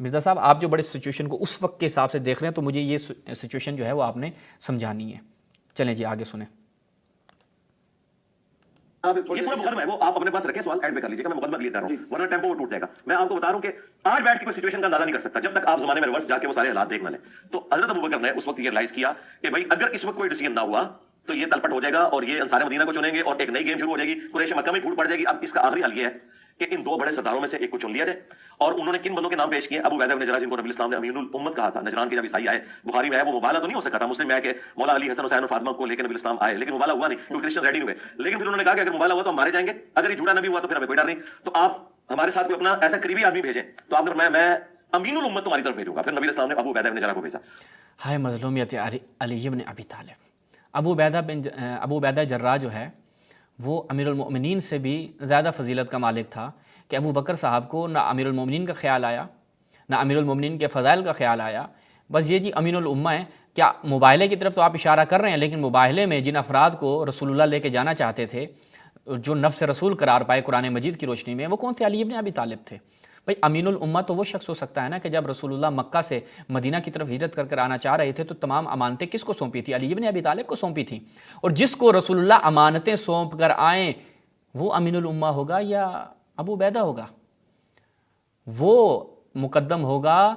Speaker 1: مرزا صاحب آپ جو بڑے سچویشن کو اس وقت کے حساب سے دیکھ رہے ہیں تو مجھے یہ سچویشن جو ہے وہ آپ نے سمجھانی ہے. چلیں جی آگے سنیں.
Speaker 3: یہ پورا مقدمہ ہے وہ آپ اپنے پاس رکھیں, سوال اینڈ پہ کر لیجیے گا, میں مقدمہ کلیئر کر رہا ہوں ورنہ ٹیمپو وہ ٹوٹ جائے گا. میں آپ کو بتا رہا ہوں کہ آج بیٹھ کے کوئی سچویشن کا اندازہ نہیں کر سکتا جب تک آپ زمانے میں ریورس جا کے وہ سارے حالات دیکھ نہ لیں. تو حضرت ابوبکر نے اس وقت یہ ریلائز کیا کہ بھائی اگر اس وقت کوئی ڈیسیژن نہ ہوا تو یہ تلپٹ ہو جائے گا اور یہ انصار مدینہ کو چنیں گے اور ایک نئی گیم شروع ہو جائے گی, قریش مکہ میں پھوٹ پڑ جائے گی. اب اس کا آخری حل یہ ہے کہ ان دو بڑے سرداروں میں سے ایک کو چن لیا جائے. اور انہوں نے کن بندوں کے نام پیش کیے؟ ابو عبیدہ بن جراح, جن کو نبی اسلام نے امین الامت کہا تھا. نجران کے جب عیسائی آئے, بخاری میں ہے, وہ مبالغہ تو نہیں ہو سکا تھا, مسلم میں ہے کہ مولا علی, حسن حسین اور فاطمہ کو لے کے نبی اسلام آئے, لیکن مبالغہ ہوا نہیں کیونکہ کرسچن ریڈی ہوئے. لیکن پھر انہوں نے کہا کہ اگر مبالغہ ہوا تو ہم مارے جائیں گے, اگر یہ جھوٹا نبی ہوا تو پھر ہمیں کوئی ڈر نہیں. تو آپ ہمارے ساتھ کوئی اپنا ایسا قریبی آدمی بھیجیں. تو آپ نے میں امین الامت تمہاری طرف بھیجوں گا. پھر نبی اسلام نے ابو عبیدہ بن جراح کو بھیجا.
Speaker 1: ہائے مظلومیت علی بن ابی طالب. ابو عبیدہ جراح جو ہے وہ امیر المؤمنین سے بھی زیادہ فضیلت کا مالک تھا کہ ابو بکر صاحب کو نہ امیر المؤمنین کا خیال آیا, نہ امیر المؤمنین کے فضائل کا خیال آیا. بس یہ جی امین الامہ ہے. کیا مباہلے کی طرف تو آپ اشارہ کر رہے ہیں, لیکن مباہلے میں جن افراد کو رسول اللہ لے کے جانا چاہتے تھے, جو نفس رسول قرار پائے قرآن مجید کی روشنی میں, وہ کون تھے؟ علی بن ابی طالب تھے. بھائی امین الامہ تو وہ شخص ہو سکتا ہے نا کہ جب رسول اللہ مکہ سے مدینہ کی طرف ہجرت کر آنا چاہ رہے تھے تو تمام امانتیں کس کو سونپی تھی؟ علی بن ابی طالب کو سونپی تھی. اور جس کو رسول اللہ امانتیں سونپ کر آئیں وہ امین الامہ ہوگا یا ابو عبیدہ ہوگا؟ وہ مقدم ہوگا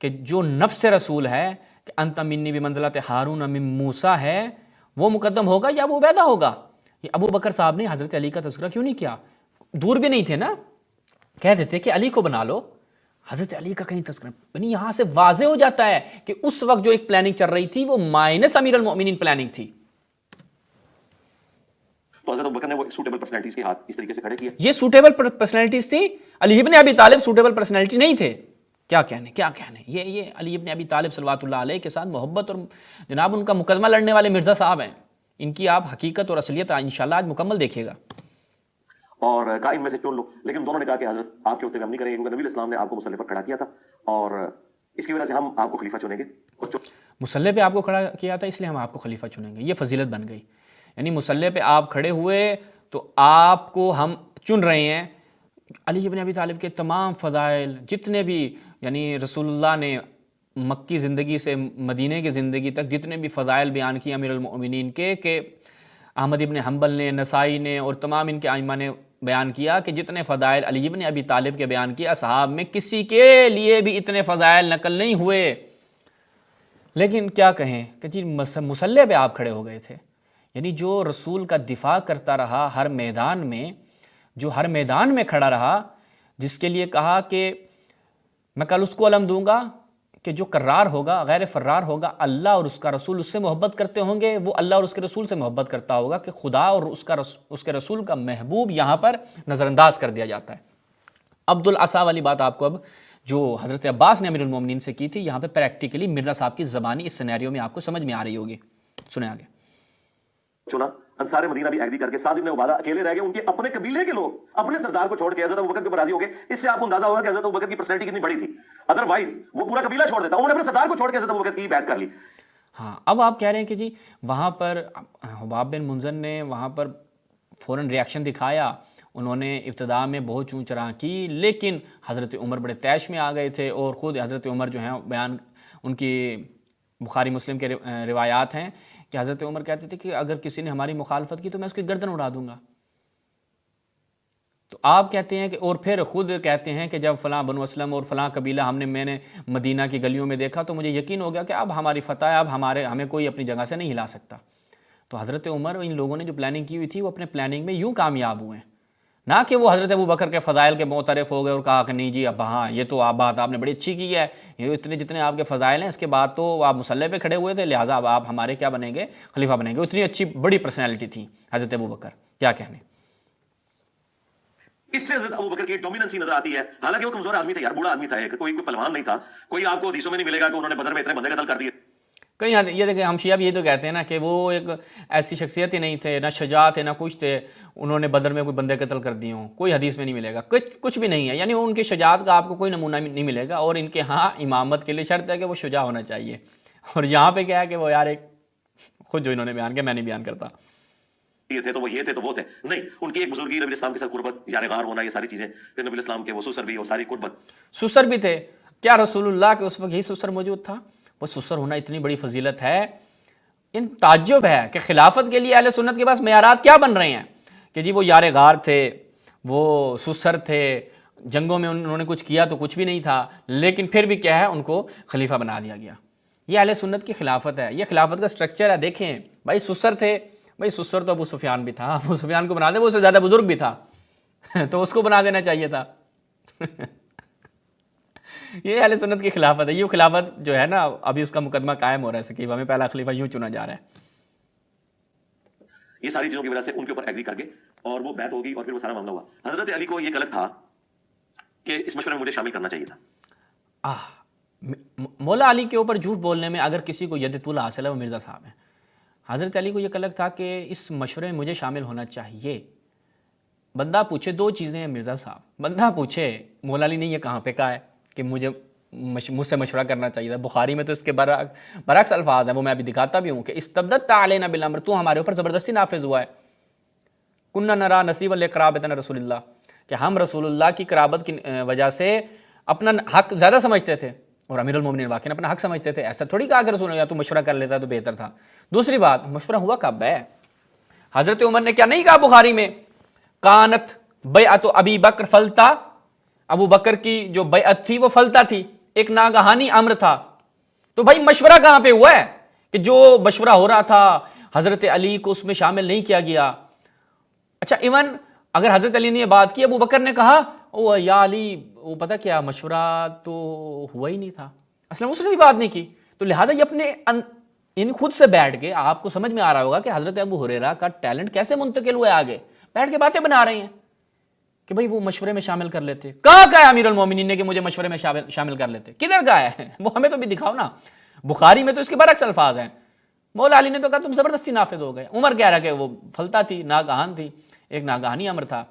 Speaker 1: کہ جو نفس رسول ہے کہ انت منی بمنزلت ہارون من موسیٰ ہے, وہ مقدم ہوگا یا ابو عبیدہ ہوگا؟ یہ ابو بکر صاحب نے حضرت علی کا تذکرہ کیوں نہیں کیا؟ دور بھی نہیں تھے نا, کہہ دیتے کہ علی کو بنا لو, حضرت علی کا کہیں تذکرہ. یعنی یہاں سے واضح ہو جاتا ہے کہ اس وقت جو ایک پلاننگ چل رہی تھی وہ مائنس امیر المؤمنین پلاننگ تھی.
Speaker 3: تو حضرت ابوبکر نے وہ سوٹیبل پرسنالٹیز کے ہاتھ اس طریقے سے کھڑے کیے.
Speaker 1: یہ سوٹیبل پرسنالٹیز تھی. علی بن ابی طالب سوٹیبل پرسنالٹی نہیں تھے. کیا کہنے یہ علی بن ابی طالب صلوات اللہ علیہ کے ساتھ محبت اور جناب ان کا مقدمہ لڑنے والے مرزا صاحب ہیں. ان کی آپ حقیقت اور اصلیت انشاءاللہ آج مکمل دیکھیے گا.
Speaker 3: اور کہا ان میں سے چن لو, لیکن دونوں نے کہا کہ حضرت آپ کے ہوتے ہم نہیں کریں گے کیونکہ نبی اسلام نے آپ کو مصلی پر کھڑا کیا تھا اور اس کی وجہ سے ہم آپ کو خلیفہ چنیں گے.
Speaker 1: مصلی پہ آپ کو کھڑا کیا تھا اس لیے ہم آپ کو خلیفہ چنیں گے. یہ فضیلت بن گئی. یعنی مصلی پہ آپ کھڑے ہوئے تو آپ کو ہم چن رہے ہیں. علی بن ابی طالب کے تمام فضائل جتنے بھی, یعنی رسول اللہ نے مکی زندگی سے مدینے کی زندگی تک جتنے بھی فضائل بیان کیے امیر المؤمنین کے, کہ احمد ابن حنبل نے, نسائی نے اور تمام ان کے ائمہ نے بیان کیا کہ جتنے فضائل علی بن ابی طالب کے بیان کیا, اصحاب میں کسی کے لیے بھی اتنے فضائل نقل نہیں ہوئے. لیکن کیا کہیں کہ جی مصلی پہ آپ کھڑے ہو گئے تھے. یعنی جو رسول کا دفاع کرتا رہا ہر میدان میں, جو ہر میدان میں کھڑا رہا, جس کے لیے کہا کہ میں کل اس کو علم دوں گا کہ جو کرار ہوگا, غیر فرار ہوگا, اللہ اور اس کا رسول اس سے محبت کرتے ہوں گے, وہ اللہ اور اس کے رسول سے محبت کرتا ہوگا, کہ خدا اور اس کے رسول کا محبوب یہاں پر نظر انداز کر دیا جاتا ہے. عبد العصا والی بات آپ کو اب جو حضرت عباس نے امیر المومنین سے کی تھی, یہاں پہ پریکٹیکلی مرزا صاحب کی زبانی اس سینیریو میں آپ کو سمجھ میں آ رہی ہوگی. سنیں آگے.
Speaker 3: چنا انصار مدینہ بھی ایگری کر کے, سعد بن عبادہ اکیلے رہ گئے, ان کے اپنے قبیلے کے لوگ اپنے سردار کو چھوڑ کے حضرت ابوبکر کے اوپر راضی ہو گئے. اس سے آپ کو اندازہ ہوگا کہ حضرت ابوبکر کی پرسنالٹی کتنی بڑی تھی. ادروائز وہ پورا قبیلہ چھوڑ دیتا, انہوں نے اپنے سردار کو چھوڑ کے حضرت ابوبکر کی بیعت کر لی.
Speaker 1: ہاں, اب آپ کہہ رہے ہیں کہ جی وہاں پر حباب بن منذر نے وہاں پر فوراً ریاکشن دکھایا, انہوں نے ابتداء میں بہت چون چراہ کی, لیکن حضرت عمر بڑے طیش میں آ گئے تھے. اور خود حضرت عمر جو ہیں بیان ان کی بخاری مسلم کے روایات ہیں کہ حضرت عمر کہتے تھے کہ اگر کسی نے ہماری مخالفت کی تو میں اس کی گردن اڑا دوں گا. تو آپ کہتے ہیں کہ اور پھر خود کہتے ہیں کہ جب فلاں بنو اسلم اور فلاں قبیلہ میں نے مدینہ کی گلیوں میں دیکھا تو مجھے یقین ہو گیا کہ اب ہماری فتح ہے, اب ہمیں کوئی اپنی جگہ سے نہیں ہلا سکتا. تو حضرت عمر ان لوگوں نے جو پلاننگ کی ہوئی تھی وہ اپنے پلاننگ میں یوں کامیاب ہوئے ہیں, نہ کہ وہ حضرت ابوبکر کے فضائل کے معترف ہو گئے اور کہا کہ نہیں جی اب ہاں یہ تو بات آپ نے بڑی اچھی کی ہے, یہ اتنے جتنے آپ کے فضائل ہیں اس کے بعد تو آپ مصلی پہ کھڑے ہوئے تھے, لہٰذا اب آپ ہمارے کیا بنیں گے, خلیفہ بنیں گے. اتنی اچھی بڑی پرسنالٹی تھی حضرت ابوبکر. کیا کہنے.
Speaker 3: اس سے حضرت ابوبکر کی ڈومیننسی نظر آتی ہے. حالانکہ وہ کمزور آدمی تھا یار, بوڑھا آدمی تھا, کوئی پہلوان نہیں تھا. کوئی آپ کو حدیثوں میں نہیں ملے گا کہ انہوں نے بدر میں اتنے بندے قتل کر دیے.
Speaker 1: کہیں یہ دیکھیں ہم شیعہ بھی یہ تو کہتے ہیں نا کہ وہ ایک ایسی شخصیت ہی نہیں تھے, نہ شجاع تھے نہ کچھ تھے, انہوں نے بدر میں کوئی بندے قتل کر دیے ہوں. کوئی حدیث میں نہیں ملے گا, کچھ بھی نہیں ہے. یعنی ان کی شجاعت کا آپ کو کوئی نمونہ نہیں ملے گا. اور ان کے ہاں امامت کے لیے شرط ہے کہ وہ شجاع ہونا چاہیے. اور یہاں پہ کیا ہے کہ وہ یار ایک خود جو انہوں نے بیان کیا, میں نہیں بیان کرتا.
Speaker 3: یہ تھے تو وہ, یہ تھے تو وہ تھے. نہیں, ان کی ایک بزرگی, نبی اسلام کے ساتھ قربت, یار غار ہونا, یہ ساری چیزیں. پھر نبی اسلام کے وہ سسر بھی اور ساری قربت.
Speaker 1: سسر بھی تھے, کیا رسول اللہ کے اس وقت یہی سسر موجود تھا؟ وہ سسر ہونا اتنی بڑی فضیلت ہے، ان تعجب ہے کہ خلافت کے لیے اہل سنت کے پاس معیارات کیا بن رہے ہیں کہ جی وہ یار غار تھے، وہ سسر تھے، جنگوں میں انہوں نے کچھ کیا تو کچھ بھی نہیں تھا، لیکن پھر بھی کیا ہے ان کو خلیفہ بنا دیا گیا۔ یہ اہل سنت کی خلافت ہے، یہ خلافت کا سٹرکچر ہے۔ دیکھیں بھائی سسر تھے، بھائی سسر تو ابو سفیان بھی تھا، ابو سفیان کو بنا دے، وہ اس سے زیادہ بزرگ بھی تھا تو اس کو بنا دینا چاہیے تھا یہ اہل سنت کی خلافت ہے۔ یہ خلافت جو ہے نا ابھی اس کا مقدمہ قائم ہو رہا ہے سکیب میں، پہلا خلیفہ یوں چنا جا رہا ہے۔
Speaker 3: یہ ساری چیزوں کی وجہ سے ان کے اوپر ایگری کر گئے اور وہ بیعت ہو گئی اور پھر وہ سارا معاملہ ہوا۔ حضرت علی کو یہ غلط تھا کہ اس مشورے میں مجھے شامل کرنا چاہیے تھا۔
Speaker 1: مولا علی کے اوپر جھوٹ بولنے میں اگر کسی کو ید طول حاصل ہے وہ مرزا صاحب ہیں۔ حضرت علی کو یہ غلط تھا کہ اس مشورے میں مجھے شامل ہونا چاہیے۔ بندہ پوچھے دو چیزیں ہیں مرزا صاحب، بندہ پوچھے مولا علی نے یہ کہاں پہ کہا ہے کہ مجھ سے مشورہ کرنا چاہیے تھا؟ بخاری میں تو اس کے برعکس الفاظ ہیں، وہ میں ابھی دکھاتا بھی ہوں کہ استبدت علینا بالامر، تو ہمارے اوپر زبردستی نافذ ہوا ہے۔ کننا نرا نصیب لقرابتنا رسول اللہ، کہ ہم رسول اللہ کی قرابت کی وجہ سے اپنا حق زیادہ سمجھتے تھے اور امیر المومنین واقعی اپنا حق سمجھتے تھے۔ ایسا تھوڑی کہا کہ رسول اللہ تو مشورہ کر لیتا تو بہتر تھا۔ دوسری بات، مشورہ ہوا کب ہے؟ حضرت عمر نے کیا نہیں کہا بخاری میں کانت بیعت ابی بکر فلتا، ابو بکر کی جو بیعت تھی وہ فلتا تھی، ایک ناگہانی امر تھا۔ تو بھائی مشورہ کہاں پہ ہوا ہے کہ جو مشورہ ہو رہا تھا حضرت علی کو اس میں شامل نہیں کیا گیا؟ اچھا ایون اگر حضرت علی نے یہ بات کی، ابو بکر نے کہا او یا علی وہ پتہ کیا مشورہ تو ہوا ہی نہیں تھا، اصلا اس نے بھی بات نہیں کی، تو لہٰذا یہ اپنے یعنی خود سے بیٹھ کے، آپ کو سمجھ میں آ رہا ہوگا کہ حضرت ابو ہریرہ کا ٹیلنٹ کیسے منتقل ہوا ہے آگے، بیٹھ کے باتیں بنا رہے ہیں کہ بھائی وہ مشورے میں شامل کر لیتے۔ کہاں ہے امیر المومنین نے کہ مجھے مشورے میں شامل کر لیتے؟ کدھر کا ہے وہ ہمیں تو بھی دکھاؤ نا۔ بخاری میں تو اس کے برعکس الفاظ ہیں، مولا علی نے تو کہا تم زبردستی نافذ ہو گئے، عمر کہہ رہا کہ وہ فلتا تھی، ناگہان تھی، ایک ناگہانی امر تھا،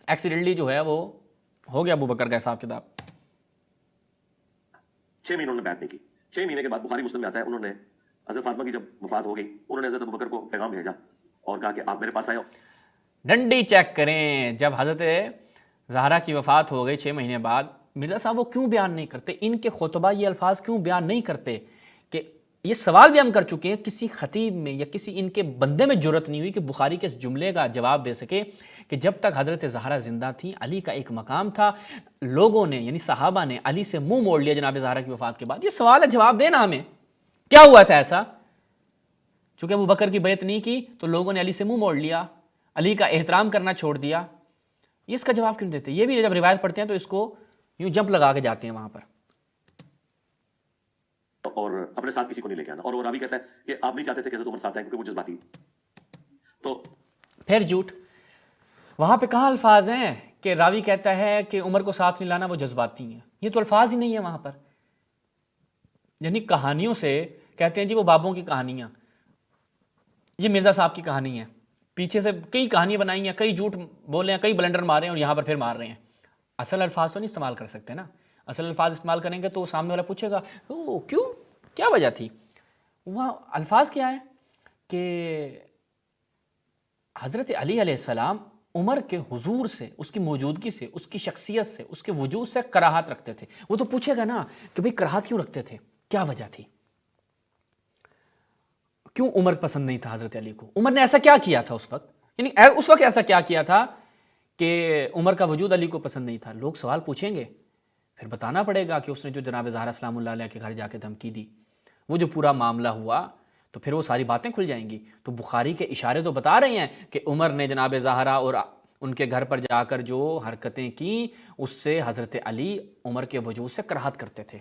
Speaker 1: ایکسیڈنٹلی جو ہے وہ ہو گیا ابو بکر کا حساب کتاب۔
Speaker 3: 6 مہینوں نے بیعت نہیں کی۔ 6 مہینے کے بعد بخاری مسلم میں آتا ہے انہوں نے حضرت فاطمہ کی جب وفات ہو گئی، انہوں نے حضرت ابوبکر کو پیغام بھیجا اور کہا کہ آپ میرے پاس آئے ہو۔
Speaker 1: ڈنڈی چیک کریں، جب حضرت زہرا کی وفات ہو گئی 6 مہینے بعد، مرزا صاحب وہ کیوں بیان نہیں کرتے؟ ان کے خطبہ یہ الفاظ کیوں بیان نہیں کرتے؟ کہ یہ سوال بھی ہم کر چکے ہیں، کسی خطیب میں یا کسی ان کے بندے میں جرت نہیں ہوئی کہ بخاری کے اس جملے کا جواب دے سکے کہ جب تک حضرت زہرا زندہ تھیں علی کا ایک مقام تھا، لوگوں نے یعنی صحابہ نے علی سے منہ موڑ لیا جناب زہرا کی وفات کے بعد۔ یہ سوال ہے، جواب دینا ہمیں، کیا ہوا تھا ایسا؟ چونکہ ابو بکر کی بیعت نہیں کی تو لوگوں نے علی سے منہ موڑ لیا، علی کا احترام کرنا چھوڑ دیا۔ یہ اس کا جواب کیوں دیتے؟ یہ بھی جب روایت پڑھتے ہیں تو اس کو یوں جمپ لگا کے جاتے ہیں وہاں پر،
Speaker 3: اور اپنے ساتھ کسی کو نہیں لے کے آنا، اور وہ راوی کہتا ہے کہ آپ نہیں چاہتے تھے کہ حضرت عمر ساتھ آئیں کیونکہ وہ جذباتی۔ تو
Speaker 1: پھر جھوٹ، وہاں پہ کہاں الفاظ ہیں کہ راوی کہتا ہے کہ عمر کو ساتھ نہیں لانا وہ جذباتی ہیں؟ یہ تو الفاظ ہی نہیں ہے وہاں پر۔ یعنی کہانیوں سے کہتے ہیں جی وہ بابوں کی کہانیاں، یہ مرزا صاحب کی کہانی ہے، پیچھے سے کئی کہانیاں بنائی ہیں، کئی جھوٹ بولے ہیں، کئی بلنڈر مارے ہیں اور یہاں پر پھر مار رہے ہیں۔ اصل الفاظ تو نہیں استعمال کر سکتے نا، اصل الفاظ استعمال کریں گے تو سامنے والا پوچھے گا او کیوں، کیا وجہ تھی؟ وہاں الفاظ کیا ہے کہ حضرت علی علیہ السلام عمر کے حضور سے، اس کی موجودگی سے، اس کی شخصیت سے، اس کے وجود سے کراہت رکھتے تھے۔ وہ تو پوچھے گا نا کہ بھئی کراہت کیوں رکھتے تھے، کیا وجہ تھی، کیوں عمر پسند نہیں تھا حضرت علی کو؟ عمر نے ایسا کیا کیا تھا اس وقت، یعنی اس وقت ایسا کیا کیا تھا کہ عمر کا وجود علی کو پسند نہیں تھا؟ لوگ سوال پوچھیں گے، پھر بتانا پڑے گا کہ اس نے جو جناب زہرا سلام اللہ علیہ کے گھر جا کے دھمکی دی، وہ جو پورا معاملہ ہوا، تو پھر وہ ساری باتیں کھل جائیں گی۔ تو بخاری کے اشارے تو بتا رہے ہیں کہ عمر نے جناب زہرا اور ان کے گھر پر جا کر جو حرکتیں کی، اس سے حضرت علی عمر کے وجود سے کراہت کرتے تھے۔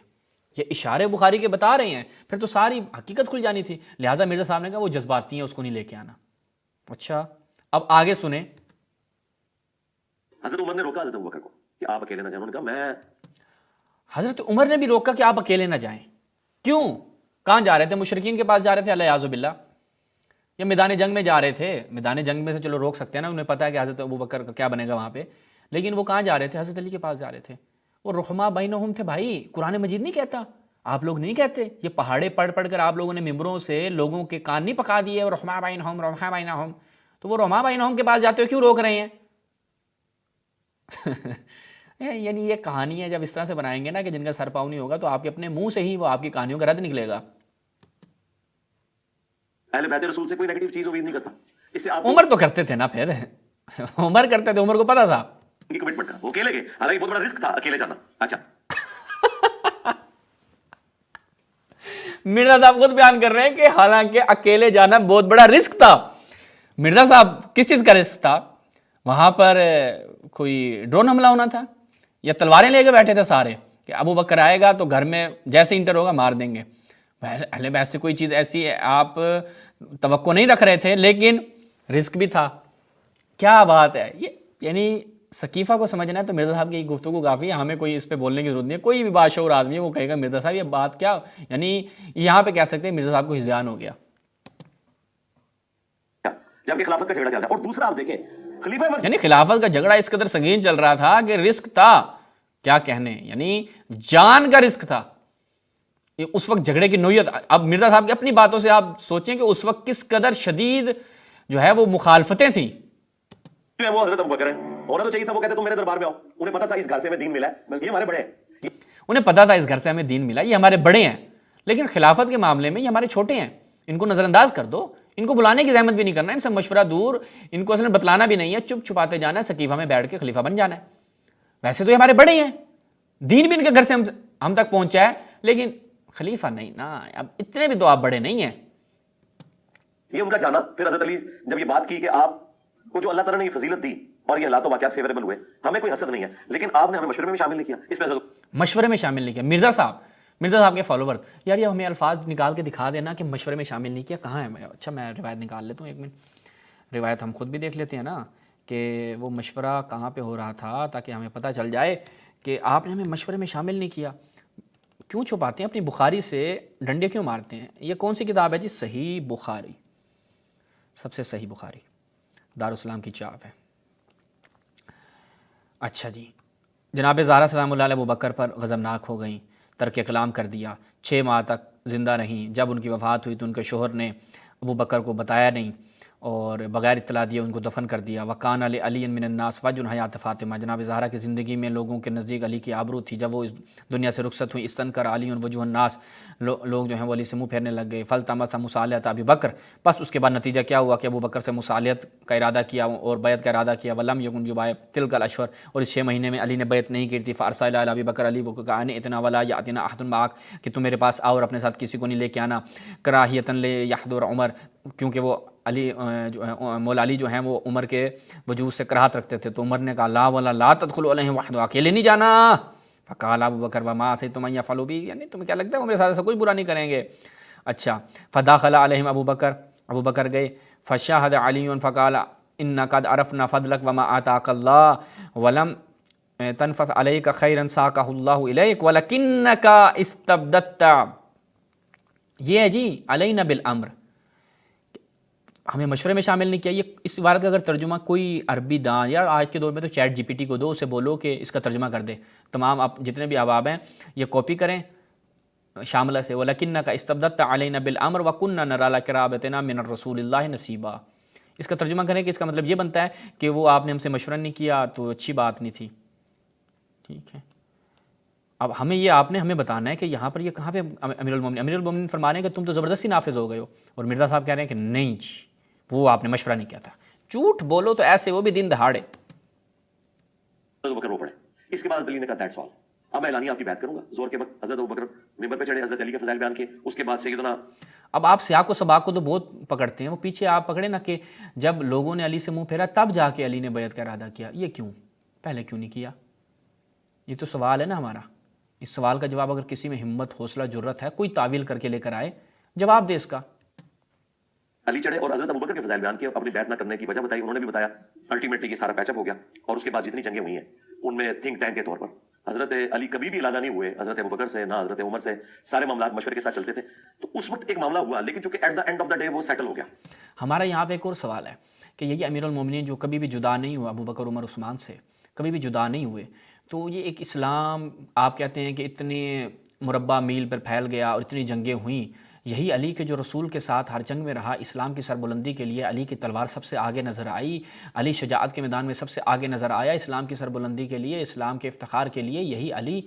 Speaker 1: یہ اشارے بخاری کے بتا رہے ہیں، پھر تو ساری حقیقت کھل جانی تھی۔ لہٰذا مرزا صاحب نے کہا وہ جذباتی ہیں، اس کو نہیں لے کے آنا۔ اچھا اب آگے سنیں۔
Speaker 3: حضرت عمر نے روکا حضرت ابوبکر کو کہ آپ اکیلے نہ جائیں، انہوں نے کہا میں،
Speaker 1: حضرت عمر نے بھی روکا کہ آپ اکیلے نہ جائیں۔ کیوں؟ کہاں جا رہے تھے؟ مشرکین کے پاس جا رہے تھے الیاذ باللہ، یا میدان جنگ میں جا رہے تھے؟ میدان جنگ میں سے چلو روک سکتے ہیں نا، انہیں پتہ ہے کہ حضرت ابوبکر کا کیا بنے گا وہاں پہ، لیکن وہ کہاں جا رہے تھے؟ حضرت علی کے پاس جا رہے تھے۔ وہ رحماء بینہم تھے بھائی، قرآن مجید نہیں کہتا، آپ لوگ نہیں کہتے، یہ پہاڑے پڑھ پڑھ کر آپ لوگوں نے ممبروں سے لوگوں کے کان نہیں پکا دیے رحماء بینہم رحماء بینہم، تو وہ رحماء بینہم کے پاس جاتے ہو کیوں روک رہے ہیں؟ یعنی یہ کہانی ہے جب اس طرح سے بنائیں گے نا کہ جن کا سر پاؤں نہیں ہوگا تو آپ کے اپنے منہ سے ہی وہ آپ کی کہانیوں کا رد نکلے گا.
Speaker 3: اہل بیت رسول سے کوئی نیگیٹو چیز امید نہیں کرتا. اس سے آپ
Speaker 1: عمر تو کرتے تھے نا، پھر عمر کرتے تھے، عمر کو پتا تھا
Speaker 3: کی کمٹمنٹ کا وہ اکیلے گئے، حالانکہ بہت بڑا رسک تھا اکیلے جانا. اچھا
Speaker 1: مرزا صاحب خود بیان کر رہے ہیں کہ حالانکہ اکیلے جانا بہت بڑا رسک تھا. مرزا صاحب کس چیز کا رسک تھا؟ وہاں پر کوئی ڈرون حملہ ہونا تھا یا تلواریں لے کے بیٹھے تھے سارے کہ ابو بکر آئے گا تو گھر میں جیسے انٹر ہوگا مار دیں گے. اہل بیت سے کوئی چیز ایسی آپ توقع نہیں رکھ رہے تھے، لیکن رسک بھی تھا. کیا بات ہے یہ، یعنی ثقیفہ کو سمجھنا ہے تو مرزا صاحب کی گفتگو کافی ہے، ہمیں کوئی اس پہ بولنے کی ضرورت نہیں ہے. کوئی بھی باشعور آدمی ہے وہ کہے گا مرزا صاحب یہ بات کیا، یعنی یہاں پہ کہہ سکتے ہیں مرزا صاحب کو ہذیان ہو گیا.
Speaker 3: جبکہ خلافت کا جھگڑا چل رہا ہے. اور دوسرا آپ دیکھیں خلیفہ وقت
Speaker 1: یعنی خلافت کا جھگڑا اس قدر سنگین چل رہا تھا کہ رسک تھا، کیا کہنے، یعنی جان کا رسک تھا. اس وقت جھگڑے کی نوعیت، اب مرزا صاحب کی اپنی باتوں سے آپ سوچیں کہ اس وقت کس قدر شدید جو ہے وہ مخالفتیں تھیں.
Speaker 3: وہ حضرت ابوبکر ہیں، ہونا تو چاہیے تھا وہ کہتے تم میرے دربار میں آؤ. انہیں پتا تھا اس گھر سے ہمیں دین ملا ہے، یہ ہمارے بڑے ہیں.
Speaker 1: انہیں پتا تھا اس گھر سے ہمیں دین ملا، یہ ہمارے بڑے ہیں، لیکن خلافت کے معاملے میں یہ ہمارے چھوٹے ہیں، ان کو نظر انداز کر دو، ان کو بلانے کی زحمت بھی نہیں کرنا، ان سے مشورہ دور، ان کو اصلا بتلانا بھی نہیں ہے، چپ چھپاتے جانا ہے، سقیفہ میں بیٹھ کے خلیفہ بن جانا ہے. ویسے تو یہ ہمارے بڑے ہیں، دین بھی ان کے گھر سے ہم تک پہنچا ہے، لیکن خلیفہ نہیں نا، اب اتنے بھی تو آپ بڑے نہیں ہیں.
Speaker 3: یہ ان کا جانا. پھر حضرت علی جب یہ بات کی کہ آپ کو جو اللہ تعالیٰ نے یہ فضیلت دی اور یہ حالات و واقعات فیوریبل ہوئے، ہمیں کوئی حسد نہیں ہے، لیکن آپ نے ہمیں مشورے میں بھی شامل نہیں کیا. اس پہ
Speaker 1: مشورے میں شامل نہیں کیا. مرزا صاحب کے فالوور، یار یہ ہمیں الفاظ نکال کے دکھا دینا کہ مشورے میں شامل نہیں کیا، کہاں ہے؟ اچھا میں روایت نکال لیتا ہوں، ایک منٹ روایت ہم خود بھی دیکھ لیتے ہیں نا کہ وہ مشورہ کہاں پہ ہو رہا تھا، تاکہ ہمیں پتہ چل جائے کہ آپ نے ہمیں مشورے میں شامل نہیں کیا. کیوں چھپاتے ہیں اپنی بخاری سے ڈنڈے کیوں مارتے ہیں؟ یہ کون سی کتاب ہے جی؟ صحیح بخاری، سب سے صحیح بخاری، دارالسلام کی چاپ ہے. اچھا جی، جناب زہرا سلام اللہ علیہ ابو بکر پر غضبناک ہو گئیں، ترک کلام کر دیا، 6 ماہ تک زندہ رہیں. جب ان کی وفات ہوئی تو ان کے شوہر نے ابو بکر کو بتایا نہیں اور بغیر اطلاع دیے ان کو دفن کر دیا. وکان علی من الناس وجن حیات فاطمہ، جناب زہرا کی زندگی میں لوگوں کے نزدیک علی کی آبرو تھی. جب وہ اس دنیا سے رخصت ہوئی، استنکر علی وجوہ الناس، لوگ جو ہیں وہ علی سے منہ پھیرنے لگ گئے. فلتمس مصالحت ابی بکر، بس اس کے بعد نتیجہ کیا ہوا کہ ابو بکر سے مصالحت کا ارادہ کیا اور بیعت کا ارادہ کیا. ولم یکن جبائے تلک الاشہر، اور اس 6 مہینے میں علی نے بیعت نہیں کی تھی. فارسل الی ابی بکر، علی کو کہا اتنا ولا یاتنا احد معک، کہ تم میرے پاس آؤ اور اپنے ساتھ کسی کو نہیں لے کے آنا. کراہیتن لے یحضر عمر، کیونکہ وہ علی مولا علی جو ہیں وہ عمر کے وجود سے کراہت رکھتے تھے. تو عمر نے کہا لا ولا لا تدخلوا علیہم وحدہ، اکیلے نہیں جانا. فقال ابو بکر وما عصیتم ان یفعلوا بی، یعنی تمہیں کیا لگتا ہے وہ میرے ساتھ ایسا کچھ برا نہیں کریں گے. اچھا، فداخل علیہم ابو بکر گئے. فشاہد علی فقال ان قد عرفنا فضلک وما آتاک اللہ ولم تنفس علیک خیرا ساقہ اللہ الیک ولکنک استبددت. یہ ہے جی علینا بالامر، ہمیں مشورے میں شامل نہیں کیا. یہ اس عبارت کا اگر ترجمہ کوئی عربی دان، یا آج کے دور میں تو چیٹ جی پی ٹی کو دو، اسے بولو کہ اس کا ترجمہ کر دے. تمام آپ جتنے بھی احباب ہیں یہ کاپی کریں شاملہ سے. وَلَكِنَّكَ اسْتَبْدَدْتَ عَلَيْنَا بِالْأَمْرِ وَكُنَّا نَرَى لَكَ رَابِطِنَا مِنَ الرَّسُولِ اللَّهِ نَصِيبًا. اس کا ترجمہ کریں کہ اس کا مطلب یہ بنتا ہے کہ وہ آپ نے ہم سے مشورہ نہیں کیا تو اچھی بات نہیں تھی. ٹھیک ہے، اب ہمیں یہ آپ نے ہمیں بتانا ہے کہ یہاں پر یہ کہاں پہ امیر المومنین فرما رہے ہیں کہ تم تو زبردستی نافذ ہو گئے ہو، اور مرزا صاحب کہہ رہے ہیں کہ نہیں جی وہ آپ نے مشورہ نہیں کیا تھا. جھوٹ بولو تو ایسے وہ بھی دن دہاڑے.
Speaker 3: ابوبکر رو پڑے. اس کے بعد حضرت علی نے کہا دیٹس آل، اب میں اعلانیہ آپ کی بیعت کروں گا. زور کے وقت حضرت ابوبکر منبر پہ چڑھے، حضرت علی کے فضائل بیان کیے. اس کے بعد سیدنا،
Speaker 1: اب آپ سیاق و سباق کو تو بہت پکڑتے ہیں، وہ پیچھے آپ پکڑے نا کہ جب لوگوں نے علی سے منہ پھیرا تب جا کے علی نے بیعت کا ارادہ کیا. یہ کیوں؟ پہلے کیوں نہیں کیا؟ یہ تو سوال ہے نا ہمارا. اس سوال کا جواب اگر کسی میں ہمت، حوصلہ، جرت ہے، کوئی تعویل کر کے لے کر آئے، جواب دے اس کا.
Speaker 3: علی چڑھے اور حضرت ابوبکر کے فضائل بیان کیے، اپنی بیعت نہ کرنے کی وجہ بتائی. انہوں نے بھی بتایا الٹیمیٹلی یہ سارا پیچ اپ ہو گیا. اور اس کے بعد جتنی جنگیں ہوئی ہیں ان میں تھنک ٹینک کے طور پر حضرت علی کبھی بھی علیحدہ نہیں ہوئے حضرت ابوبکر سے، نہ حضرت عمر سے. سارے معاملات مشورے کے ساتھ چلتے تھے. تو اس وقت ایک معاملہ ہوا، لیکن چونکہ at the end of the day وہ سیٹل ہو گیا.
Speaker 1: ہمارا یہاں پہ ایک اور سوال ہے کہ یہی امیر المومنین جو کبھی بھی جدا نہیں ہوا ابو بکر عمر عثمان سے، کبھی بھی جدا نہیں ہوئے، تو یہ ایک اسلام آپ کہتے ہیں کہ اتنے مربع میل پر پھیل گیا اور اتنی جنگیں ہوئیں، یہی علی کے جو رسول کے ساتھ ہر جنگ میں رہا، اسلام کی سربلندی کے لیے علی کی تلوار سب سے آگے نظر آئی، علی شجاعت کے میدان میں سب سے آگے نظر آیا، اسلام کی سربلندی کے لیے، اسلام کے افتخار کے لیے یہی علی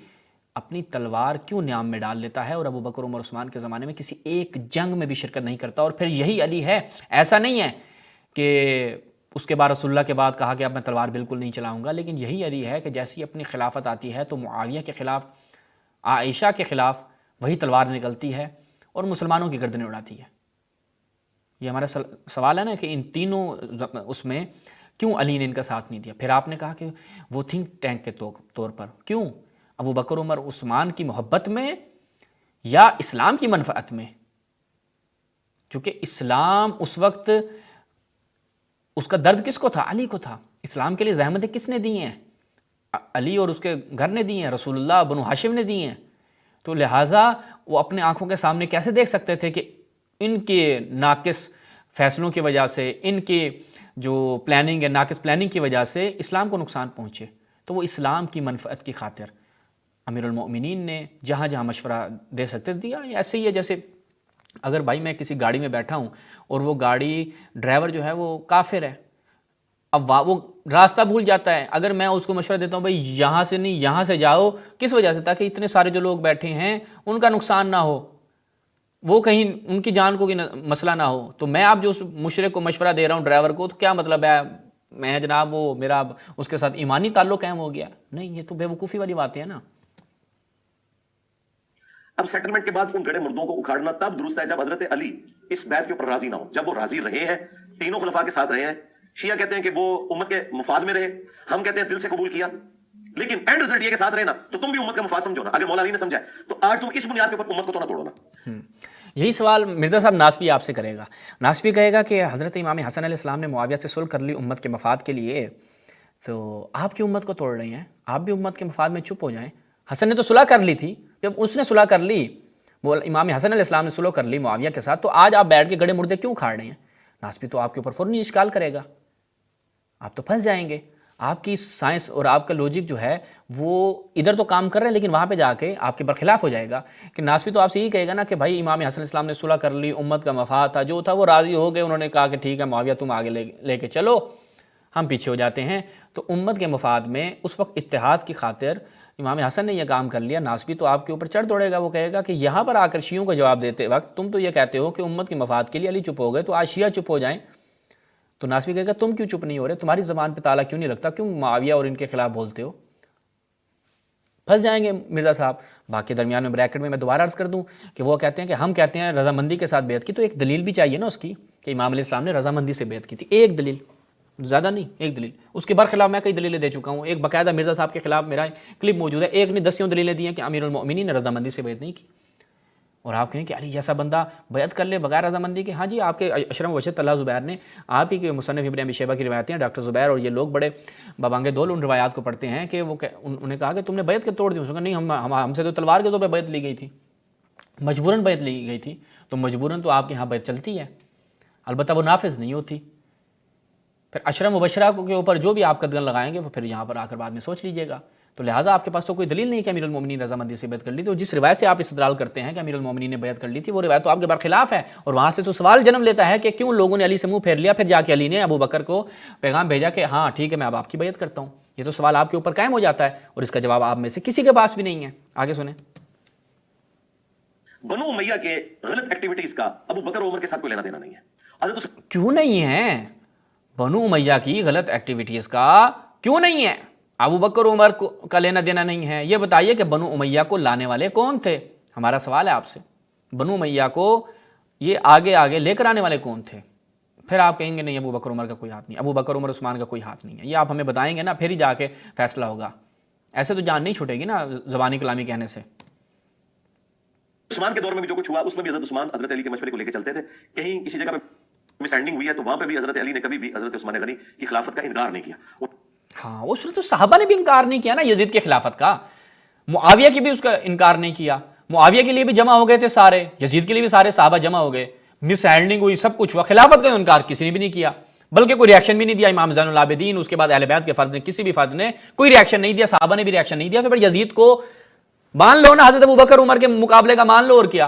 Speaker 1: اپنی تلوار کیوں نیام میں ڈال لیتا ہے اور ابو بکر عمر عثمان کے زمانے میں کسی ایک جنگ میں بھی شرکت نہیں کرتا؟ اور پھر یہی علی ہے، ایسا نہیں ہے کہ اس کے بعد رسول اللہ کے بعد کہا کہ اب میں تلوار بالکل نہیں چلاؤں گا، لیکن یہی علی ہے کہ جیسی اپنی خلافت آتی ہے تو معاویہ کے خلاف، عائشہ کے خلاف وہی تلوار نکلتی ہے اور مسلمانوں کی گردنیں اڑاتی ہے۔ یہ ہمارا سوال ہے نا کہ ان تینوں اس میں کیوں علی نے ان کا ساتھ نہیں دیا؟ پھر آپ نے کہا کہ وہ تھنک ٹینک کے طور پر، کیوں؟ ابو بکر عمر عثمان کی محبت میں یا اسلام کی منفعت میں؟ کیونکہ اسلام اس وقت اس کا درد کس کو تھا؟ علی کو تھا۔ اسلام کے لیے زحمتیں کس نے دی ہیں؟ علی اور اس کے گھر نے دی ہیں، رسول اللہ بنو ہاشم نے دی ہیں۔ تو لہٰذا وہ اپنے آنکھوں کے سامنے کیسے دیکھ سکتے تھے کہ ان کے ناقص فیصلوں کی وجہ سے، ان کی جو پلاننگ ہے ناقص پلاننگ کی وجہ سے اسلام کو نقصان پہنچے؟ تو وہ اسلام کی منفعت کی خاطر امیر المؤمنین نے جہاں جہاں مشورہ دے سکتے دیا۔ ایسے ہی ہے جیسے اگر بھائی میں کسی گاڑی میں بیٹھا ہوں اور وہ گاڑی ڈرائیور جو ہے وہ کافر ہے، اب وہ راستہ بھول جاتا ہے، اگر میں اس کو مشورہ دیتا ہوں بھائی یہاں سے نہیں یہاں سے جاؤ، کس وجہ سے؟ تاکہ اتنے سارے جو لوگ بیٹھے ہیں ان کا نقصان نہ ہو، وہ کہیں ان کی جان کو مسئلہ نہ ہو، تو میں اب جو اس مشرک کو مشورہ دے رہا ہوں ڈرائیور کو، تو کیا مطلب ہے میں جناب وہ میرا اس کے ساتھ ایمانی تعلق قائم ہو گیا؟ نہیں، یہ تو بے وقوفی والی باتیں ہیں نا۔
Speaker 3: اب سیٹلمنٹ کے بعد ان گڑے مردوں کو اکھاڑنا تب درست ہے جب حضرت علی اس بیعت کے اوپر راضی نہ ہو۔ جب وہ راضی رہے ہیں، تینوں خلفاء کے ساتھ رہے ہیں، شیعہ کہتے ہیں کہ وہ امت کے مفاد میں رہے، ہم کہتے ہیں دل سے قبول کیا، لیکن اینڈ رزلٹ یہ کہ ساتھ رہے نا، تو تم بھی امت کا مفاد سمجھو نا۔ اگر مولا علی نے سمجھا ہے تو آج تم اس بنیاد کے اوپر امت کو تو نہ توڑو نا۔
Speaker 1: یہی سوال مرزا صاحب ناسبی آپ سے کرے گا۔ ناسبی کہے گا کہ حضرت امام حسن علیہ السلام نے معاویہ سے صلح کر لی امت کے مفاد کے لیے، تو آپ کی امت کو توڑ رہی ہیں، آپ بھی امت کے مفاد میں چپ ہو جائیں۔ حسن نے تو صلح کر لی تھی، جب اس نے صلح کر لی، وہ امام حسن علیہ السلام نے صلح کر لی معاویہ کے ساتھ، تو آج آپ بیٹھ کے گڑے مردے کیوں کھاڑ رہے ہیں؟ ناسبی تو آپ کے اوپر فوراً اشکال کرے گا، آپ تو پھنس جائیں گے۔ آپ کی سائنس اور آپ کا لوجک جو ہے وہ ادھر تو کام کر رہے ہیں، لیکن وہاں پہ جا کے آپ کے برخلاف ہو جائے گا۔ کہ ناسبی تو آپ سے یہی کہے گا نا کہ بھائی امام حسن علیہ السلام نے صلح کر لی، امت کا مفاد تھا، جو تھا وہ راضی ہو گئے، انہوں نے کہا کہ ٹھیک ہے معاویہ تم آگے لے کے چلو، ہم پیچھے ہو جاتے ہیں۔ تو امت کے مفاد میں اس وقت اتحاد کی خاطر امام حسن نے یہ کام کر لیا۔ ناسبی تو آپ کے اوپر چڑھ دوڑے گا، وہ کہے گا کہ یہاں پر آ کر شیعوں کو جواب دیتے وقت تم تو یہ کہتے ہو کہ امت کے مفاد کے لیے علی چپ ہو گئے، تو آج شیعہ چپ ہو جائیں۔ تو ناسبی کہے گا تم کیوں چپ نہیں ہو رہے؟ تمہاری زبان پہ تالا کیوں نہیں لگتا؟ کیوں معاویہ اور ان کے خلاف بولتے ہو؟ پھنس جائیں گے مرزا صاحب۔ باقی درمیان میں بریکٹ میں دوبارہ عرض کر دوں کہ وہ کہتے ہیں کہ ہم کہتے ہیں رضامندی کے ساتھ بیعت کی، تو ایک دلیل بھی چاہیے نا اس کی کہ امام علیہ السلام نے رضامندی سے بیعت کی تھی۔ ایک دلیل، زیادہ نہیں، ایک دلیل۔ اس کے برخلاف میں کئی دلیلیں دے چکا ہوں، ایک باقاعدہ مرزا صاحب کے خلاف میرا کلپ موجود ہے، ایک نے 10 دلیلیں دی ہیں کہ امیر المؤمنین نے رضامندی سے بیعت نہیں کی۔ اور آپ کہیں کہ علی جیسا بندہ بیعت کر لے بغیر رضامندی کے؟ ہاں جی، آپ کے اشرم وشت اللہ زبیر نے، آپ ہی کے مصنف ابن ابی شیبہ کی روایتیں ہیں، ڈاکٹر زبیر اور یہ لوگ بڑے بابانگ دول ان روایات کو پڑھتے ہیں کہ وہ انہوں نے کہا کہ تم نے بیعت کے توڑ دی۔ اس نے کہا نہیں، ہم سے تو تلوار کے طور پہ بیعت لی گئی تھی، مجبوراً بیعت لی گئی تھی، تو مجبوراً تو آپ کے یہاں بیعت چلتی ہے، البتہ وہ نافذ نہیں ہوتی۔ پھر اشرم مبشرہ کے اوپر جو بھی آپ قدغن لگائیں گے وہ پھر یہاں پر آ کر بعد میں سوچ لیجیے گا۔ تو لہٰذا آپ کے پاس تو کوئی دلیل نہیں کہ امیر المومنین رضامندی سے بیعت کر لی تھی، اور جس روایت سے آپ استدلال کرتے ہیں کہ امیر المومنین نے بیعت کر لی تھی وہ روایت تو آپ کے برخلاف ہے، اور وہاں سے تو سوال جنم لیتا ہے کہ کیوں لوگوں نے علی سے منہ پھیر لیا، پھر جا کے علی نے ابو بکر کو پیغام بھیجا کہ ہاں ٹھیک ہے میں اب آپ کی بیعت کرتا ہوں۔ یہ تو سوال آپ کے اوپر قائم ہو جاتا ہے، اور اس کا جواب آپ میں سے کسی کے پاس بھی نہیں ہے۔ آگے سنیں۔
Speaker 3: بنو امیہ کے غلط ایکٹیویٹیز کا ابو بکر عمر کے ساتھ کوئی لینا دینا نہیں ہے۔
Speaker 1: کیوں نہیں ہے؟ بنو امیہ کی غلط ایکٹیویٹیز کا کیوں نہیں ہے؟ ابو بکر عمر کا لینا دینا نہیں ہے؟ یہ بتائیے کہ بنو امیہ کو لانے والے کون تھے؟ ہمارا سوال ہے آپ سے، بنو امیہ کو یہ آگے لے کر آنے والے کون تھے؟ پھر آپ کہیں گے نہیں ابو بکر عمر کا کوئی ہاتھ نہیں، ابو بکر عمر عثمان کا کوئی ہاتھ نہیں ہے، یہ آپ ہمیں بتائیں گے نا، پھر ہی جا کے فیصلہ ہوگا۔ ایسے تو جان نہیں چھوٹے گی نا زبانی کلامی کہنے سے۔
Speaker 3: عثمان کے دور میں بھی جو کچھ ہوا اس میں بھی حضرت عثمان حضرت علی کے مشورے کو لے کے چلتے تھے۔ کہیں کسی جگہ پہ مس ہینڈنگ ہوئی ہے تو وہاں پہ بھی حضرت علی نے کبھی بھی حضرت عثمان غنی کی خلافت کا انکار نہیں کیا۔
Speaker 1: ہاں، اس تو صحابہ نے بھی انکار نہیں کیا نا یزید کی خلافت کا، معاویہ کی بھی اس کا انکار نہیں کیا، معاویہ کے لیے بھی جمع ہو گئے تھے سارے، یزید کے لیے بھی سارے صحابہ جمع ہو گئے، مس ہینڈنگ ہوئی، سب کچھ ہوا، خلافت کا انکار کسی نے بھی نہیں کیا، بلکہ کوئی ریاکشن بھی نہیں دیا امام زین العابدین، اس کے بعد اہل بیت کے فرد نے، کسی بھی فرد نے کوئی ریاکشن نہیں دیا، صحابہ نے بھی ریاکشن نہیں دیا۔ تو پھر یزید کو مان لو نا، حضرت ابوبکر عمر کے مقابلے کا مان لو، اور کیا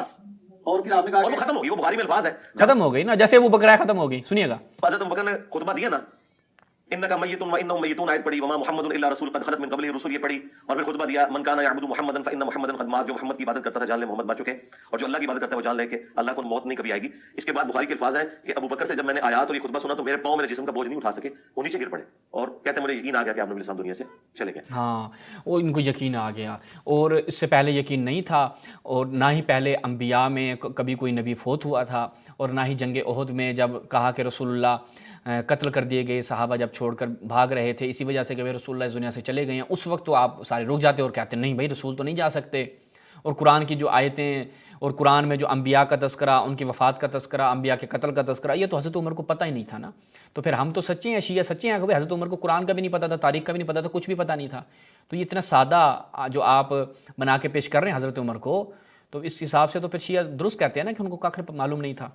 Speaker 2: اور پھر آپ نے کہا
Speaker 3: اور وہ
Speaker 2: کہ
Speaker 3: ختم ہوگی, وہ بخاری میں الفاظ ہے.
Speaker 1: ختم ہو گئی نا, جیسے وہ بکرا ختم ہو گئی. سنیے گا
Speaker 3: حضرت ابوبکر نے خطبہ دیا نا, انک میت و انہم میتون آیت پڑھی, وما محمد الا رسول قد خلت من قبلہ الرسل یہ پڑھی, اور پھر خطبہ دیا من کان یعبد محمدا فان محمدا قد مات, جو محمد کی عبادت کرتا تھا جان لے محمد مر چکے, اور جو اللہ کی عبادت کرتا ہے وہ جان لے کہ اللہ کو موت نہیں کبھی آئے گی. اس کے بعد بخاری کے الفاظ ہیں کہ ابوبکر سے جب میں نے آیات اور یہ خطبہ سنا تو میرے پاؤں میرے جسم کا بوجھ نہیں اٹھا سکے, وہ نیچے گر پڑے, اور کہتے ہیں مجھے یقین آ گیا کہ آپ نبی اسلام دنیا سے چلے گئے.
Speaker 1: ہاں, وہ ان کو یقین آ گیا, اور اس سے پہلے یقین نہیں تھا, اور نہ ہی پہلے انبیاء میں کبھی کوئی نبی فوت ہوا تھا, اور نہ ہی جنگ احد میں جب کہا کہ رسول اللہ قتل کر دیے گئے, صحابہ جب چھوڑ کر بھاگ رہے تھے اسی وجہ سے کہ رسول اللہ اس دنیا سے چلے گئے ہیں, اس وقت تو آپ سارے رک جاتے اور کہتے ہیں نہیں بھائی رسول تو نہیں جا سکتے. اور قرآن کی جو آیتیں اور قرآن میں جو انبیاء کا تذکرہ, ان کی وفات کا تذکرہ, انبیاء کے قتل کا تذکرہ, یہ تو حضرت عمر کو پتہ ہی نہیں تھا نا. تو پھر ہم تو سچے ہیں, شیعہ سچے ہیں کہ حضرت عمر کو قرآن کا بھی نہیں پتہ تھا, تاریخ کا بھی نہیں پتہ تھا, کچھ بھی پتہ نہیں تھا. تو یہ اتنا سادہ جو آپ بنا کے پیش کر رہے ہیں حضرت عمر کو, تو اس حساب سے تو پھر شیعہ درست کہتے ہیں نا کہ ان کو کاخر معلوم نہیں تھا.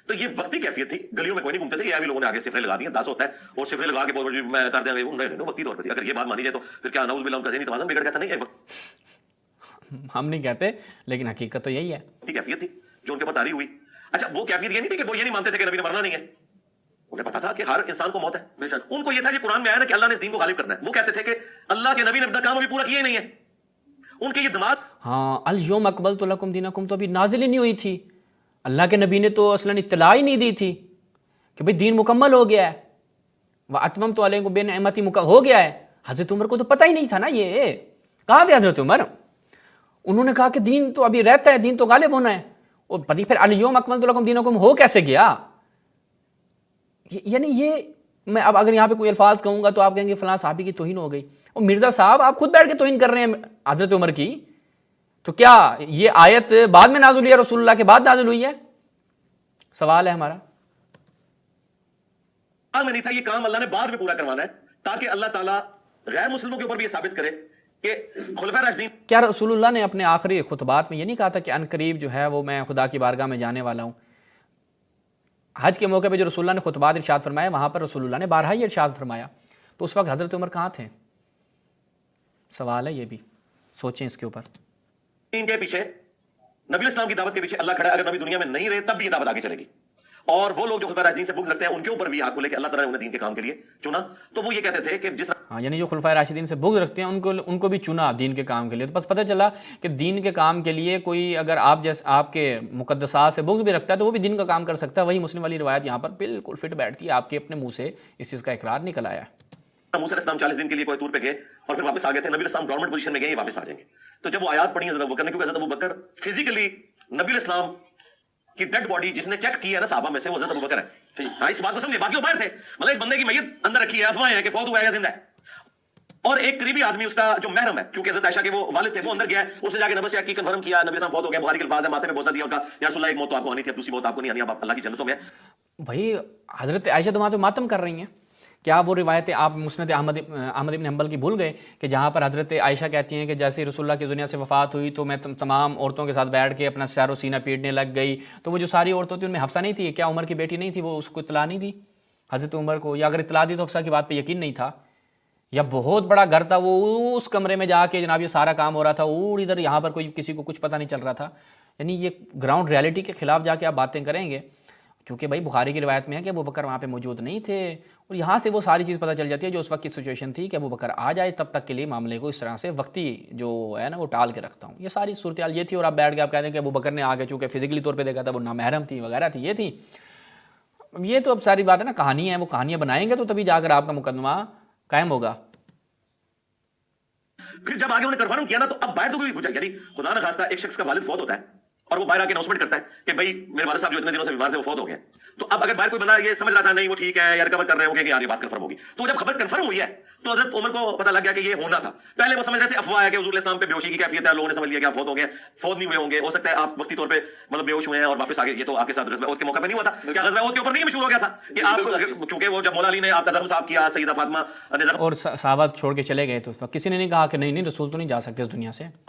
Speaker 3: تو یہ وقتی کیفیت تھی, گلیوں میں کوئی نہیں گھومتے تھے, یہ بھی لوگوں نے آگے سفرے لگا دی ہیں, 10 ہوتا ہے اور سفرے لگا کے بول میں کر دیں گے, نہیں وقتی طور پہ تھی. اگر یہ بات مانی جائے تو پھر کیا نعوذ باللہ ان کا ذہنی توازن بگڑ گیا تھا؟ نہیں,
Speaker 1: ہم نہیں کہتے, لیکن حقیقت تو یہی ہے.
Speaker 3: کیفیت تھی جو ان کے اوپر طاری ہوئی. اچھا وہ کیفیت یہ نہیں تھی کہ وہ یہ نہیں مانتے تھے کہ نبی نے مرنا نہیں ہے, انہیں پتا تھا کہ ہر انسان کو موت ہے. بے شک ان کو یہ تھا کہ قرآن میں آیا نا کہ اللہ نے اس دین کو غالب کرنا ہے. وہ کہتے تھے کہ اللہ کے نبی نے اپنا کام ابھی پورا کیا ہی نہیں ہے. ان کے یہ دماغ,
Speaker 1: ہاں الیوم اکملت لکم دینکم تو ابھی نازل ہی نہیں ہوئی تھی. اللہ کے نبی نے تو اصلاً اطلاع ہی نہیں دی تھی کہ بھئی دین مکمل ہو گیا ہے, وَأَتْمَمْتُ عَلَيْكُمْ بِنِعْمَتِي ہو گیا ہے. حضرت عمر کو تو پتہ ہی نہیں تھا نا. یہ کہاں تھے حضرت عمر؟ انہوں نے کہا کہ دین تو ابھی رہتا ہے, دین تو غالب ہونا ہے, اور پھر الیوم اکملت لکم دینکم ہو کیسے گیا؟ یعنی یہ میں اب اگر یہاں پہ کوئی الفاظ کہوں گا تو آپ کہیں گے فلاں صحابی کی توہین ہو گئی. اور مرزا صاحب آپ خود بیٹھ کے توہین کر رہے ہیں حضرت عمر کی, تو کیا یہ آیت بعد میں نازل ہوئی ہے, رسول اللہ کے بعد نازل ہوئی ہے؟ سوال ہے ہمارا.
Speaker 3: میں نہیں تھا, یہ کام اللہ نے بعد میں پورا کروانا ہے تاکہ اللہ تعالیٰ غیر مسلموں کے اوپر بھی یہ ثابت کرے کہ خلفائے راشدین.
Speaker 1: کیا رسول اللہ نے اپنے آخری خطبات میں یہ نہیں کہا تھا کہ ان قریب جو ہے وہ میں خدا کی بارگاہ میں جانے والا ہوں؟ حج کے موقع پہ جو رسول اللہ نے خطبات ارشاد فرمایا, وہاں پر رسول اللہ نے بارہا ہی ارشاد فرمایا, تو اس وقت حضرت عمر کہاں تھے؟ سوال ہے, یہ بھی سوچیں اس کے اوپر.
Speaker 3: ان کے پیچھے نبی اسلام کی دعوت کے پیچھے اللہ کھڑا ہے. اگر نبی دنیا میں نہیں رہے تب بھی یہ دعوت آگے چلے گی. اور وہ لوگ جو خلفائے راشدین سے بغض رکھتے ہیں ان کے اوپر بھی آگ کو لے کے اللہ تعالیٰ نے انہیں دین کے کام کے لیے چنا. تو وہ یہ کہتے تھے کہ جس
Speaker 1: ہاں, یعنی جو خلفائے راشدین سے بغض رکھتے ہیں ان کو بھی چنا دین کے کام کے لیے. تو بس پتہ چلا کہ دین کے کام کے لیے کوئی اگر آپ کے مقدسات سے بغض بھی رکھتا ہے تو وہ بھی دین کا کام کر سکتا ہے. وہی مسلم والی روایت یہاں پر بالکل فٹ بیٹھتی ہے, آپ کے اپنے منہ سے اس چیز کا اقرار نکل آیا.
Speaker 3: موسیٰ علیہ السلام 40 دن کے لیے کوئی طور پہ گئے اور پھر واپس آ گئے تھے. نبی اسلام گورنمنٹ پوزیشن میں گئے, واپس آ جائیں گے. تو جب وہ آیات پڑھی حضرت ابوبکر نے, کیونکہ حضرت ابوبکر فزیکلی نبی اسلام کی ڈیڈ باڈی جس نے چیک کیا ہے نا صحابہ میں سے, وہ حضرت ابوبکر ہے. ہاں, اس بات کو سمجھے, باقی وہ باہر تھے. مطلب ایک بندے کی میت اندر رکھی ہے, افواہیں ہیں کہ فوت ہوا ہے یا زندہ ہے, اور ایک قریبی آدمی اس کا جو محرم ہے, کیونکہ حضرت عائشہ کے وہ والد تھے, وہ اندر گیا ہے, اس نے جا کے نبی سے کنفرم کیا نبی صاحب فوت ہو گیا. بخاری کے الفاظ ہے, ماتھے میں بوسہ دیا اور کہا یا رسول اللہ ایک موت تو آپ کو آنی تھی, اب دوسری موت آپ کو نہیں آنی, اب اللہ کی جنتوں میں.
Speaker 1: بھائی حضرت عائشہ تو وہاں پہ ماتم کر رہی ہیں. کیا وہ روایتیں آپ مسند احمد بن حنبل کی بھول گئے کہ جہاں پر حضرت عائشہ کہتی ہیں کہ جیسے رسول اللہ کی دنیا سے وفات ہوئی تو میں تمام عورتوں کے ساتھ بیٹھ کے اپنا سر و سینہ پیٹنے لگ گئی. تو وہ جو ساری عورتیں تھیں ان میں حفصہ نہیں تھی؟ کیا عمر کی بیٹی نہیں تھی؟ وہ اس کو اطلاع نہیں دی حضرت عمر کو؟ یا اگر اطلاع دی تو حفصہ کی بات پہ یقین نہیں تھا؟ یا بہت بڑا گھر تھا, وہ اس کمرے میں جا کے جناب یہ سارا کام ہو رہا تھا, اور ادھر یہاں پر کوئی کسی کو کچھ پتہ نہیں چل رہا تھا. یعنی یہ گراؤنڈ ریالٹی کے خلاف جا کے آپ باتیں کریں گے, کیونکہ بھائی بخاری کی روایت میں ہے کہ ابوبکر وہاں پہ موجود نہیں تھے, اور یہاں سے وہ ساری چیز پتہ چل جاتی ہے جو اس وقت کی سچویشن تھی کہ ابوبکر آ جائے, تب تک کے لیے معاملے کو اس طرح سے وقتی جو ہے نا وہ ٹال کے رکھتا ہوں. یہ ساری صورتحال یہ تھی, اور آپ بیٹھ کے آپ کہتے ہیں کہ ابوبکر نے آگے چونکہ فزیکلی طور پہ دیکھا تھا, وہ نامحرم تھی وغیرہ تھی, یہ تھی. یہ تو اب ساری بات ہے نا, کہانی ہے, وہ کہانیاں بنائیں گے تو تبھی جا کر آپ کا مقدمہ قائم ہوگا.
Speaker 3: پھر جب آگے انہوں نے کنفرم کیا نا, تو اب باہر تو کوئی گزر, یعنی خدا نہ خواستہ ایک شخص کا والد فوت ہوتا ہے اور وہ باہر آ کے اناؤنسمنٹ کرتا ہے کہ بھائی میرے والد صاحب جو اتنے دنوں سے بیمار تھے وہ فوت ہو گئے. تو اب اگر باہر کوئی بندہ یہ سمجھ رہا تھا نہیں وہ ٹھیک ہے یا ریکور کر رہے ہوں گے کہ یار یہ بات کنفرم ہوگی, تو جب خبر کنفرم ہوئی ہے تو حضرت عمر کو پتہ لگ گیا کہ یہ ہونا تھا. پہلے وہ سمجھ رہے تھے افواہ ہے کہ حضور اسلام پہ بے ہوشی کی کیفیت ہے, لوگوں نے سمجھ لیا کہ آپ فوت ہو گئے, فوت نہیں ہوئے ہوں گے, ہو سکتا ہے آپ وقتی طور پہ مطلب بے ہوش ہوئے ہیں اور واپس آ گئے. یہ تو آپ کے ساتھ غزوہ احد کے موقع پہ نہیں ہوا تھا, کیا غزوہ احد کے اوپر نہیں مشہور ہو گیا تھا کہ آپ کیونکہ وہ جب مولا علی نے آپ کا زخم صاف کیا, سیدہ فاطمہ نے زخم
Speaker 1: اور صحابہ چھوڑ کے چلے گئے, تو اس وقت کسی نے نہیں کہا کہ نہیں رسول تو نہیں جا سکتے اس دنیا سے.